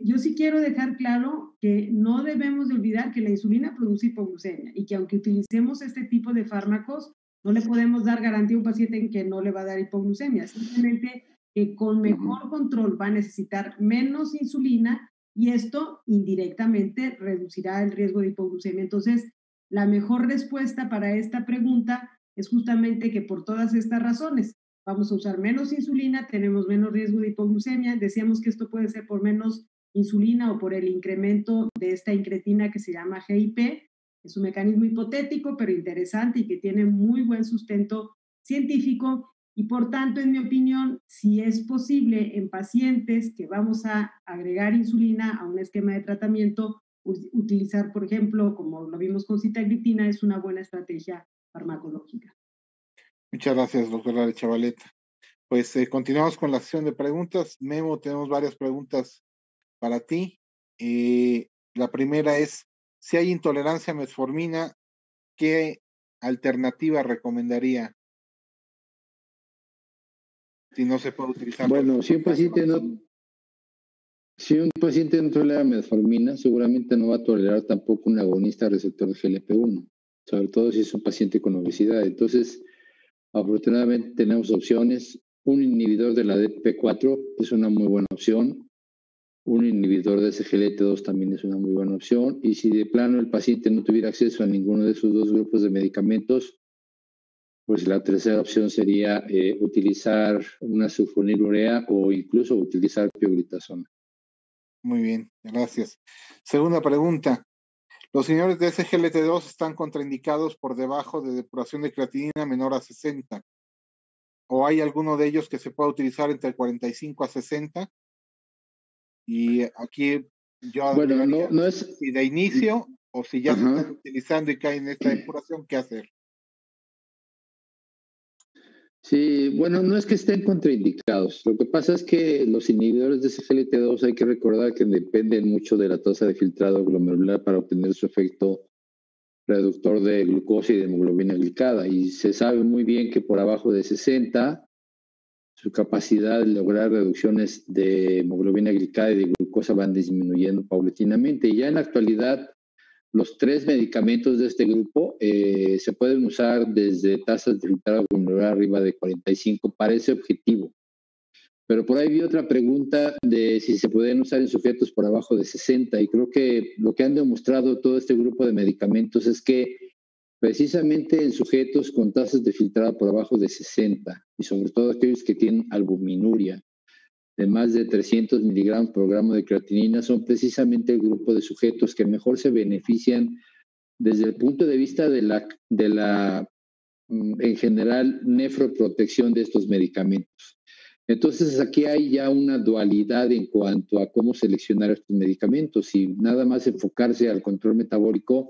yo sí quiero dejar claro que no debemos de olvidar que la insulina produce hipoglucemia y que aunque utilicemos este tipo de fármacos, no le podemos dar garantía a un paciente en que no le va a dar hipoglucemia. Simplemente que con mejor control va a necesitar menos insulina y esto indirectamente reducirá el riesgo de hipoglucemia. Entonces, la mejor respuesta para esta pregunta es justamente que por todas estas razones vamos a usar menos insulina, tenemos menos riesgo de hipoglucemia. Decíamos que esto puede ser por menos insulina o por el incremento de esta incretina que se llama GIP. Es un mecanismo hipotético, pero interesante y que tiene muy buen sustento científico. Y por tanto, en mi opinión, si es posible en pacientes que vamos a agregar insulina a un esquema de tratamiento, utilizar, por ejemplo, como lo vimos con sitagliptina, es una buena estrategia farmacológica. Muchas gracias, doctora Arechavaleta. Pues continuamos con la sesión de preguntas. Memo, tenemos varias preguntas para ti. La primera es, si hay intolerancia a metformina, ¿qué alternativa recomendaría? Si no se puede utilizar. Bueno, si un paciente no tolera metformina, seguramente no va a tolerar tampoco un agonista receptor de GLP-1, sobre todo si es un paciente con obesidad. Entonces, afortunadamente tenemos opciones. Un inhibidor de la DPP4 es una muy buena opción. un inhibidor de SGLT2 también es una muy buena opción. Y si de plano el paciente no tuviera acceso a ninguno de esos dos grupos de medicamentos, pues la tercera opción sería utilizar una sulfonilurea o incluso utilizar pioglitazona. Muy bien, gracias. Segunda pregunta. Los inhibidores de SGLT2 están contraindicados por debajo de depuración de creatinina menor a 60. ¿O hay alguno de ellos que se pueda utilizar entre 45 a 60? Y aquí yo Bueno, agregaría, no es... si de inicio o si ya se Ajá. están utilizando y caen en esta depuración, ¿qué hacer? Sí, bueno, no es que estén contraindicados. Lo que pasa es que los inhibidores de SGLT2 hay que recordar que dependen mucho de la tasa de filtrado glomerular para obtener su efecto reductor de glucosa y de hemoglobina glicada. Y se sabe muy bien que por abajo de 60, su capacidad de lograr reducciones de hemoglobina glicada y de glucosa van disminuyendo paulatinamente. Y ya en la actualidad, los 3 medicamentos de este grupo se pueden usar desde tasas de filtrado glomerular arriba de 45 para ese objetivo. Pero por ahí vi otra pregunta de si se pueden usar en sujetos por abajo de 60 y creo que lo que han demostrado todo este grupo de medicamentos es que precisamente en sujetos con tasas de filtrado por abajo de 60 y sobre todo aquellos que tienen albuminuria de más de 300 miligramos por gramo de creatinina son precisamente el grupo de sujetos que mejor se benefician desde el punto de vista de la en general, nefroprotección de estos medicamentos. Entonces, aquí hay ya una dualidad en cuanto a cómo seleccionar estos medicamentos, si nada más enfocarse al control metabólico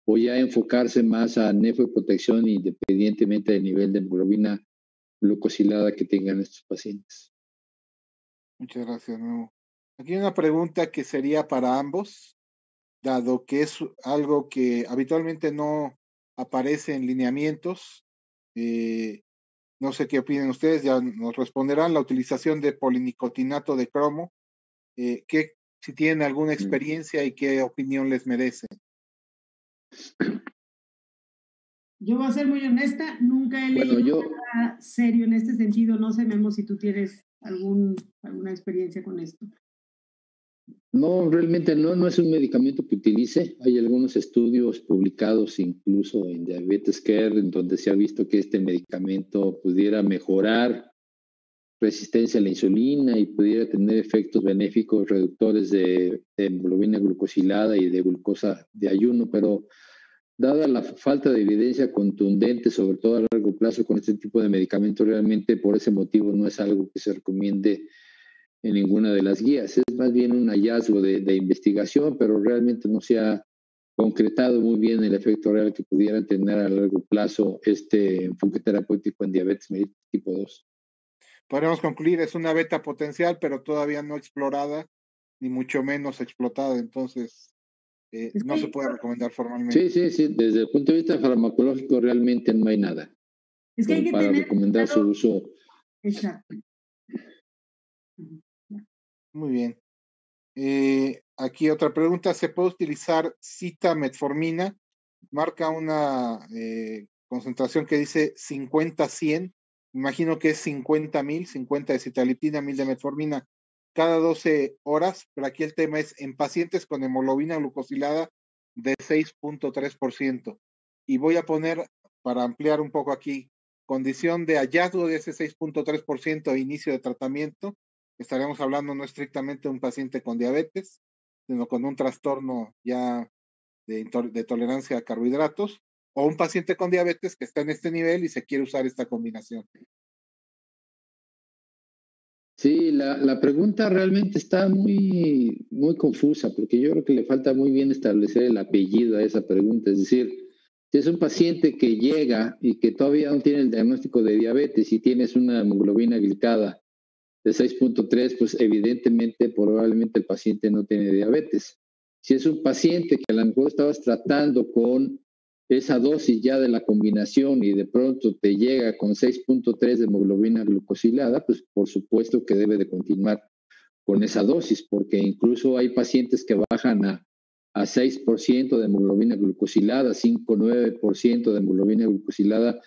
o ya enfocarse más a nefroprotección independientemente del nivel de hemoglobina glucosilada que tengan estos pacientes. Muchas gracias, Memo. Aquí hay una pregunta que sería para ambos, dado que es algo que habitualmente no aparece en lineamientos. No sé qué opinen ustedes, ya nos responderán. La utilización de polinicotinato de cromo, si tienen alguna experiencia y qué opinión les merece. Yo voy a ser muy honesta, nunca he leído nada serio en este sentido. No sé, Memo, si tú tienes alguna experiencia con esto. No, realmente no es un medicamento que utilice. Hay algunos estudios publicados incluso en Diabetes Care en donde se ha visto que este medicamento pudiera mejorar resistencia a la insulina y pudiera tener efectos benéficos reductores de hemoglobina glucosilada y de glucosa de ayuno, pero dada la falta de evidencia contundente, sobre todo a largo plazo con este tipo de medicamentos, realmente por ese motivo no es algo que se recomiende en ninguna de las guías. Es más bien un hallazgo de investigación, pero realmente no se ha concretado muy bien el efecto real que pudieran tener a largo plazo este enfoque terapéutico en diabetes mellitus tipo 2. Podríamos concluir, es una beta potencial, pero todavía no explorada, ni mucho menos explotada, entonces no se puede recomendar formalmente. Sí, desde el punto de vista farmacológico realmente no hay nada. Es que hay que para tener recomendar su uso. Exacto. Muy bien. Aquí otra pregunta, ¿se puede utilizar citametformina? Marca una concentración que dice 50-100, imagino que es 50,000, 50 de citalipina, 1,000 de metformina, cada 12 horas, pero aquí el tema es en pacientes con hemoglobina glucosilada de 6.3%. Y voy a poner, para ampliar un poco aquí, condición de hallazgo de ese 6.3% a inicio de tratamiento. Estaremos hablando no estrictamente de un paciente con diabetes, sino con un trastorno ya de tolerancia a carbohidratos, o un paciente con diabetes que está en este nivel y se quiere usar esta combinación. Sí, la pregunta realmente está muy, muy confusa, porque yo creo que le falta muy bien establecer el apellido a esa pregunta. Es decir, si es un paciente que llega y que todavía no tiene el diagnóstico de diabetes y tienes una hemoglobina glicada de 6.3, pues evidentemente, probablemente el paciente no tiene diabetes. Si es un paciente que a lo mejor estabas tratando con esa dosis ya de la combinación y de pronto te llega con 6.3 de hemoglobina glucosilada, pues por supuesto que debe de continuar con esa dosis, porque incluso hay pacientes que bajan a 6% de hemoglobina glucosilada, 5-9% de hemoglobina glucosilada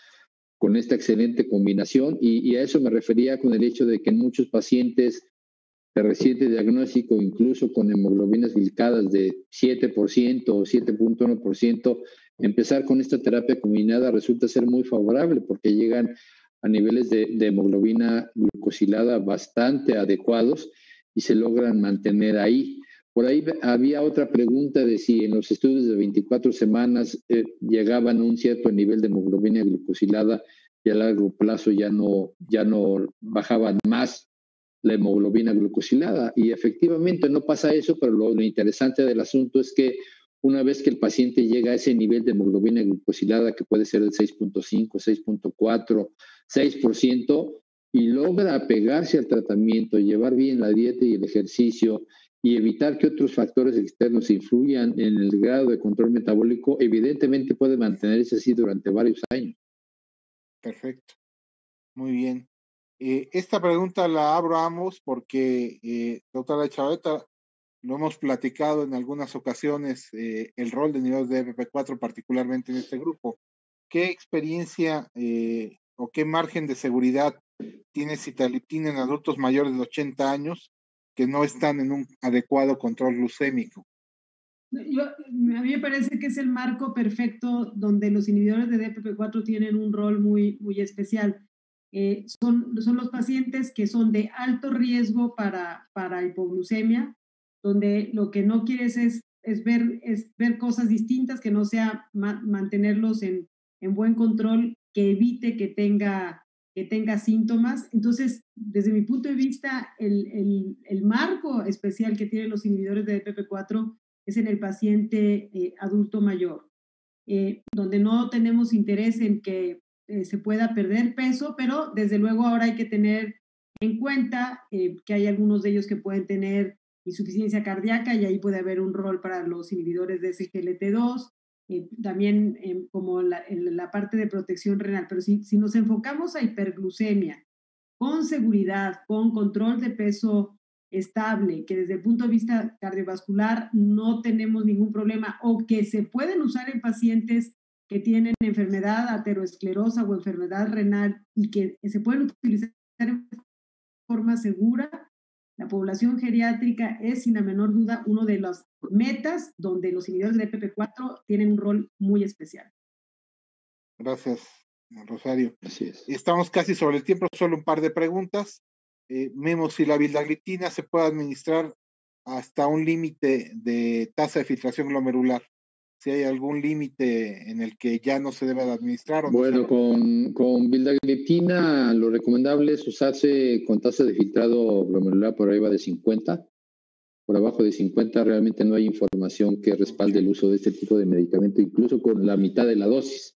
con esta excelente combinación y a eso me refería con el hecho de que en muchos pacientes de reciente diagnóstico, incluso con hemoglobinas glicadas de 7% o 7.1%, empezar con esta terapia combinada resulta ser muy favorable porque llegan a niveles de hemoglobina glucosilada bastante adecuados y se logran mantener ahí. Por ahí había otra pregunta de si en los estudios de 24 semanas llegaban a un cierto nivel de hemoglobina glucosilada y a largo plazo ya no bajaban más la hemoglobina glucosilada. Y efectivamente no pasa eso, pero lo interesante del asunto es que una vez que el paciente llega a ese nivel de hemoglobina glucosilada, que puede ser el 6.5, 6.4, 6%, y logra apegarse al tratamiento, llevar bien la dieta y el ejercicio, y evitar que otros factores externos influyan en el grado de control metabólico, evidentemente puede mantenerse así durante varios años. Perfecto, muy bien. Esta pregunta la abro a ambos porque, doctora Echavarrieta, lo hemos platicado en algunas ocasiones, el rol de niveles de FP4, particularmente en este grupo. ¿Qué experiencia o qué margen de seguridad tiene sitagliptina en adultos mayores de 80 años que no están en un adecuado control glucémico? A mí me parece que es el marco perfecto donde los inhibidores de DPP4 tienen un rol muy, muy especial. Son los pacientes que son de alto riesgo para hipoglucemia, donde lo que no quieres es ver cosas distintas, que no sea mantenerlos en buen control, que evite que tenga síntomas. Entonces, desde mi punto de vista, el marco especial que tienen los inhibidores de DPP4 es en el paciente adulto mayor, donde no tenemos interés en que se pueda perder peso, pero desde luego ahora hay que tener en cuenta que hay algunos de ellos que pueden tener insuficiencia cardíaca y ahí puede haber un rol para los inhibidores de SGLT2, también como la parte de protección renal. Pero si nos enfocamos a hiperglucemia, con seguridad, con control de peso estable, que desde el punto de vista cardiovascular no tenemos ningún problema, o que se pueden usar en pacientes que tienen enfermedad aterosclerosa o enfermedad renal y que se pueden utilizar en forma segura, la población geriátrica es sin la menor duda uno de las metas donde los inhibidores de DPP4 tienen un rol muy especial. Gracias, Rosario. Así es. Estamos casi sobre el tiempo, solo un par de preguntas. Vemos si la vildagliptina se puede administrar hasta un límite de tasa de filtración glomerular. Si hay algún límite en el que ya no se debe administrar. ¿O bueno, no con vildagliptina lo recomendable es usarse con tasa de filtrado glomerular por arriba de 50. Por abajo de 50 realmente no hay información que respalde el uso de este tipo de medicamento, incluso con la mitad de la dosis,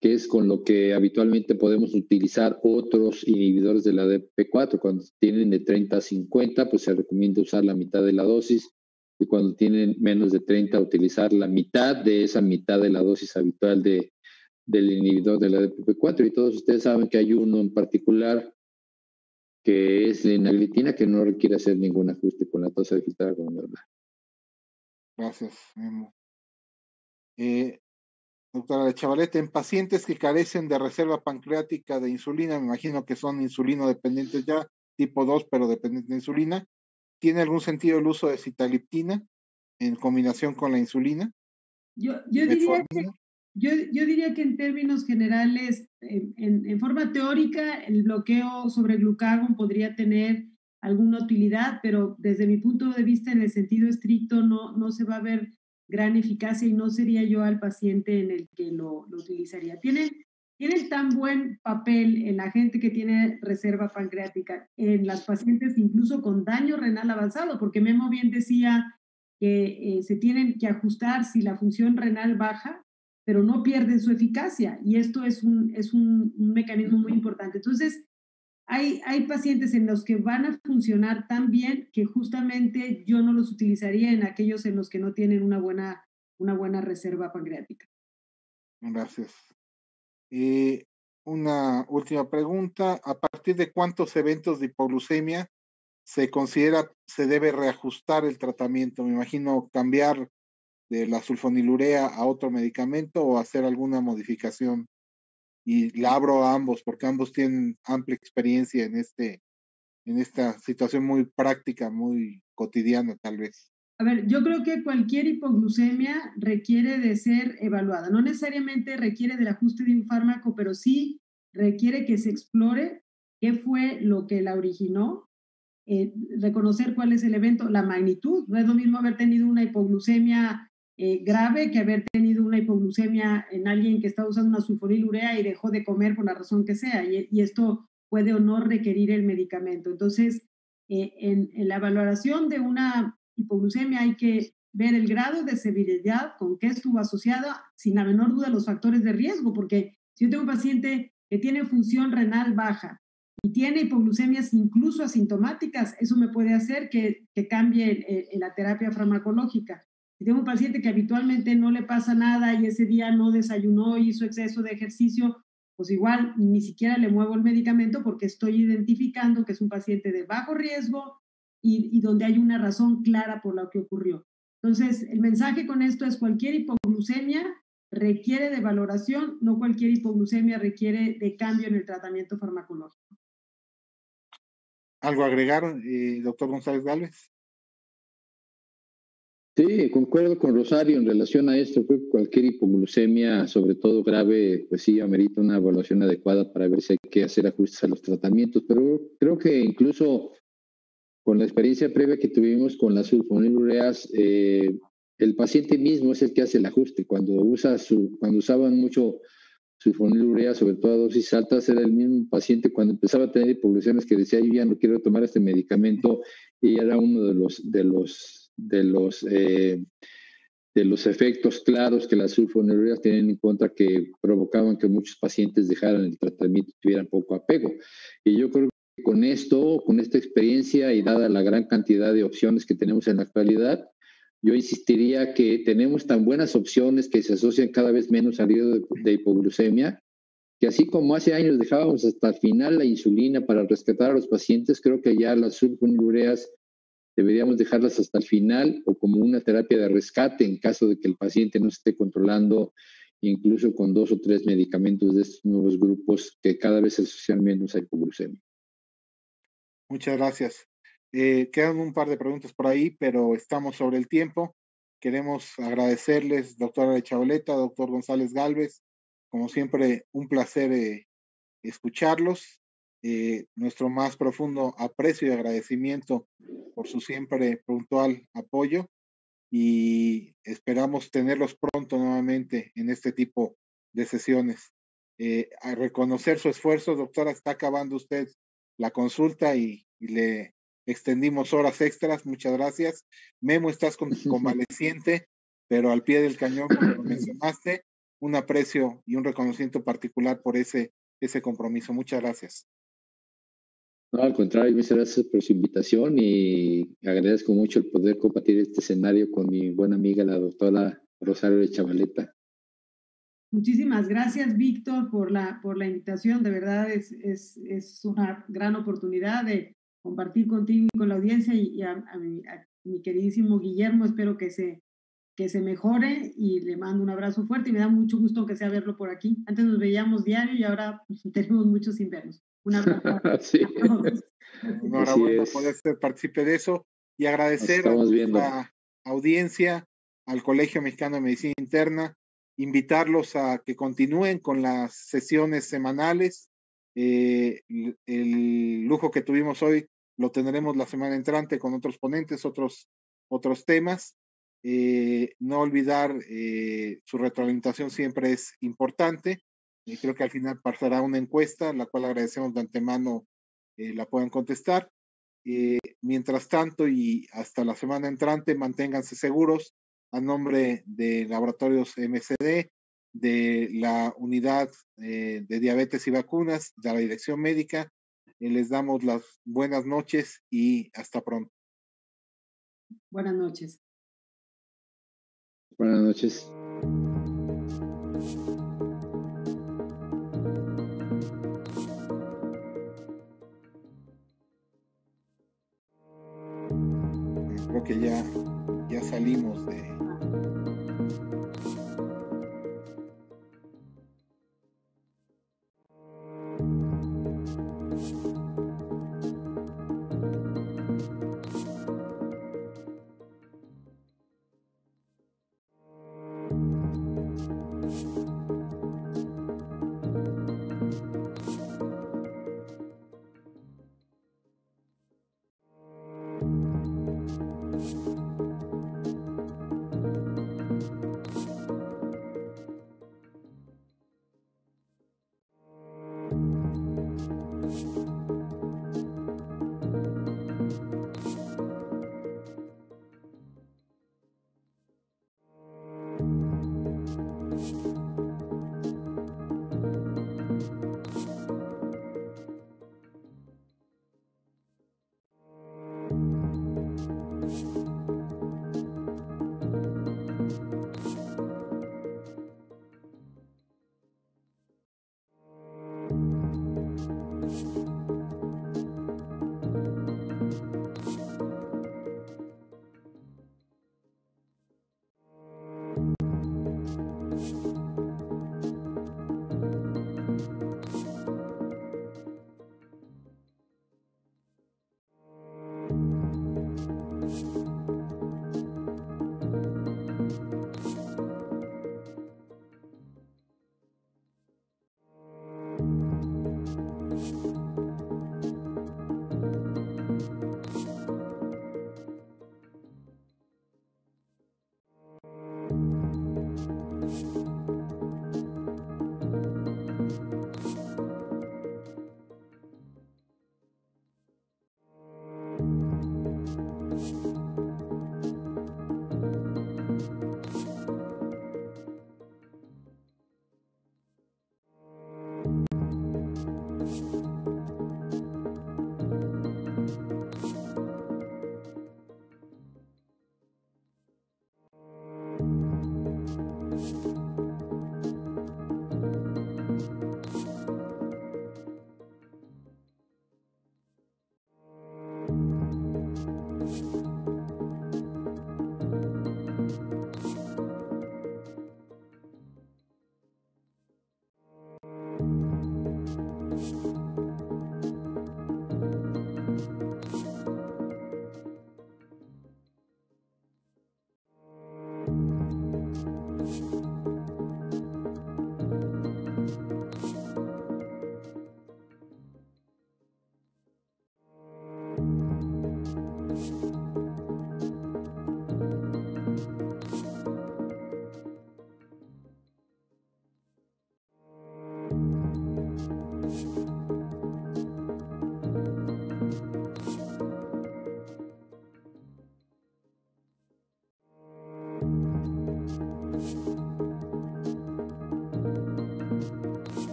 que es con lo que habitualmente podemos utilizar otros inhibidores de la DPP4. Cuando tienen de 30 a 50, pues se recomienda usar la mitad de la dosis, y cuando tienen menos de 30, utilizar la mitad de esa mitad de la dosis habitual del inhibidor de la DPP4. Y todos ustedes saben que hay uno en particular que es la linagliptina, que no requiere hacer ningún ajuste con la tasa de filtrado glomerular. Gracias, Memo. Doctora Echavarrieta, en pacientes que carecen de reserva pancreática de insulina, me imagino que son insulino dependientes ya, tipo 2, pero dependientes de insulina, ¿tiene algún sentido el uso de sitagliptina en combinación con la insulina? Yo diría que en términos generales, en forma teórica, el bloqueo sobre glucagón podría tener alguna utilidad, pero desde mi punto de vista, en el sentido estricto, no se va a ver gran eficacia y no sería yo al paciente en el que lo utilizaría. Tienen tan buen papel en la gente que tiene reserva pancreática, en las pacientes incluso con daño renal avanzado, porque Memo bien decía que se tienen que ajustar si la función renal baja, pero no pierden su eficacia, y esto es un mecanismo muy importante. Entonces, hay pacientes en los que van a funcionar tan bien que justamente yo no los utilizaría en aquellos en los que no tienen una buena reserva pancreática. Gracias. Una última pregunta. ¿A partir de cuántos eventos de hipoglucemia se debe reajustar el tratamiento? Me imagino cambiar de la sulfonilurea a otro medicamento o hacer alguna modificación. Y la abro a ambos porque ambos tienen amplia experiencia en en esta situación muy práctica, muy cotidiana tal vez? A ver, yo creo que cualquier hipoglucemia requiere de ser evaluada. No necesariamente requiere del ajuste de un fármaco, pero sí requiere que se explore qué fue lo que la originó, reconocer cuál es el evento, la magnitud. No es lo mismo haber tenido una hipoglucemia grave que haber tenido una hipoglucemia en alguien que está usando una sulfonilurea y dejó de comer por la razón que sea. Y esto puede o no requerir el medicamento. Entonces, en la valoración de una hipoglucemia hay que ver el grado de severidad con qué estuvo asociada, sin la menor duda, los factores de riesgo, porque si yo tengo un paciente que tiene función renal baja y tiene hipoglucemias incluso asintomáticas, eso me puede hacer que cambie la terapia farmacológica. Si tengo un paciente que habitualmente no le pasa nada y ese día no desayunó, hizo exceso de ejercicio, pues igual ni siquiera le muevo el medicamento porque estoy identificando que es un paciente de bajo riesgo y donde hay una razón clara por lo que ocurrió. Entonces, el mensaje con esto es cualquier hipoglucemia requiere de valoración, no cualquier hipoglucemia requiere de cambio en el tratamiento farmacológico. ¿Algo agregar, doctor González Gálvez? Sí, concuerdo con Rosario en relación a esto. Creo que cualquier hipoglucemia, sobre todo grave, pues sí, amerita una evaluación adecuada para ver si hay que hacer ajustes a los tratamientos. Pero creo que incluso con la experiencia previa que tuvimos con las sulfonilureas, el paciente mismo es el que hace el ajuste. Cuando usaban mucho sulfonilurea, sobre todo a dosis altas, era el mismo paciente cuando empezaba a tener hipoglucemias que decía, yo ya no quiero tomar este medicamento, y era uno de los efectos claros que las sulfonilureas tienen en contra, que provocaban que muchos pacientes dejaran el tratamiento y tuvieran poco apego. Y yo creo que con esto, con esta experiencia y dada la gran cantidad de opciones que tenemos en la actualidad, yo insistiría que tenemos tan buenas opciones que se asocian cada vez menos al riesgo de hipoglucemia, que así como hace años dejábamos hasta el final la insulina para rescatar a los pacientes, creo que ya las sulfonilureas deberíamos dejarlas hasta el final o como una terapia de rescate en caso de que el paciente no esté controlando, incluso con 2 o 3 medicamentos de estos nuevos grupos que cada vez se asocian menos a hipoglucemia. Muchas gracias. Quedan un par de preguntas por ahí, pero estamos sobre el tiempo. Queremos agradecerles, doctora Arechavaleta, doctor González Gálvez. Como siempre, un placer escucharlos. Nuestro más profundo aprecio y agradecimiento por su siempre puntual apoyo y esperamos tenerlos pronto nuevamente en este tipo de sesiones. A reconocer su esfuerzo, doctora, está acabando usted la consulta y le extendimos horas extras. Muchas gracias. Memo, estás convaleciente, pero al pie del cañón, como lo mencionaste, un aprecio y un reconocimiento particular por ese compromiso. Muchas gracias. No, al contrario, muchas gracias por su invitación y agradezco mucho el poder compartir este escenario con mi buena amiga, la doctora Rosario Arechavaleta. Muchísimas gracias, Víctor, por la invitación. De verdad es una gran oportunidad de compartir contigo y con la audiencia y a mi queridísimo Guillermo. Espero que se mejore y le mando un abrazo fuerte y me da mucho gusto que sea verlo por aquí. Antes nos veíamos diario y ahora tenemos mucho sin vernos. Un abrazo. Sí. Enhorabuena poder ser partícipe de eso y agradecer a nuestra audiencia, al Colegio Mexicano de Medicina Interna, invitarlos a que continúen con las sesiones semanales. El lujo que tuvimos hoy lo tendremos la semana entrante con otros ponentes, otros temas. No olvidar, su retroalimentación siempre es importante. Creo que al final pasará una encuesta, la cual agradecemos de antemano la puedan contestar. Mientras tanto y hasta la semana entrante, manténganse seguros. A nombre de Laboratorios MCD, de la Unidad de Diabetes y Vacunas, de la Dirección Médica, les damos las buenas noches y hasta pronto. Buenas noches. Buenas noches. Creo que ya salimos de...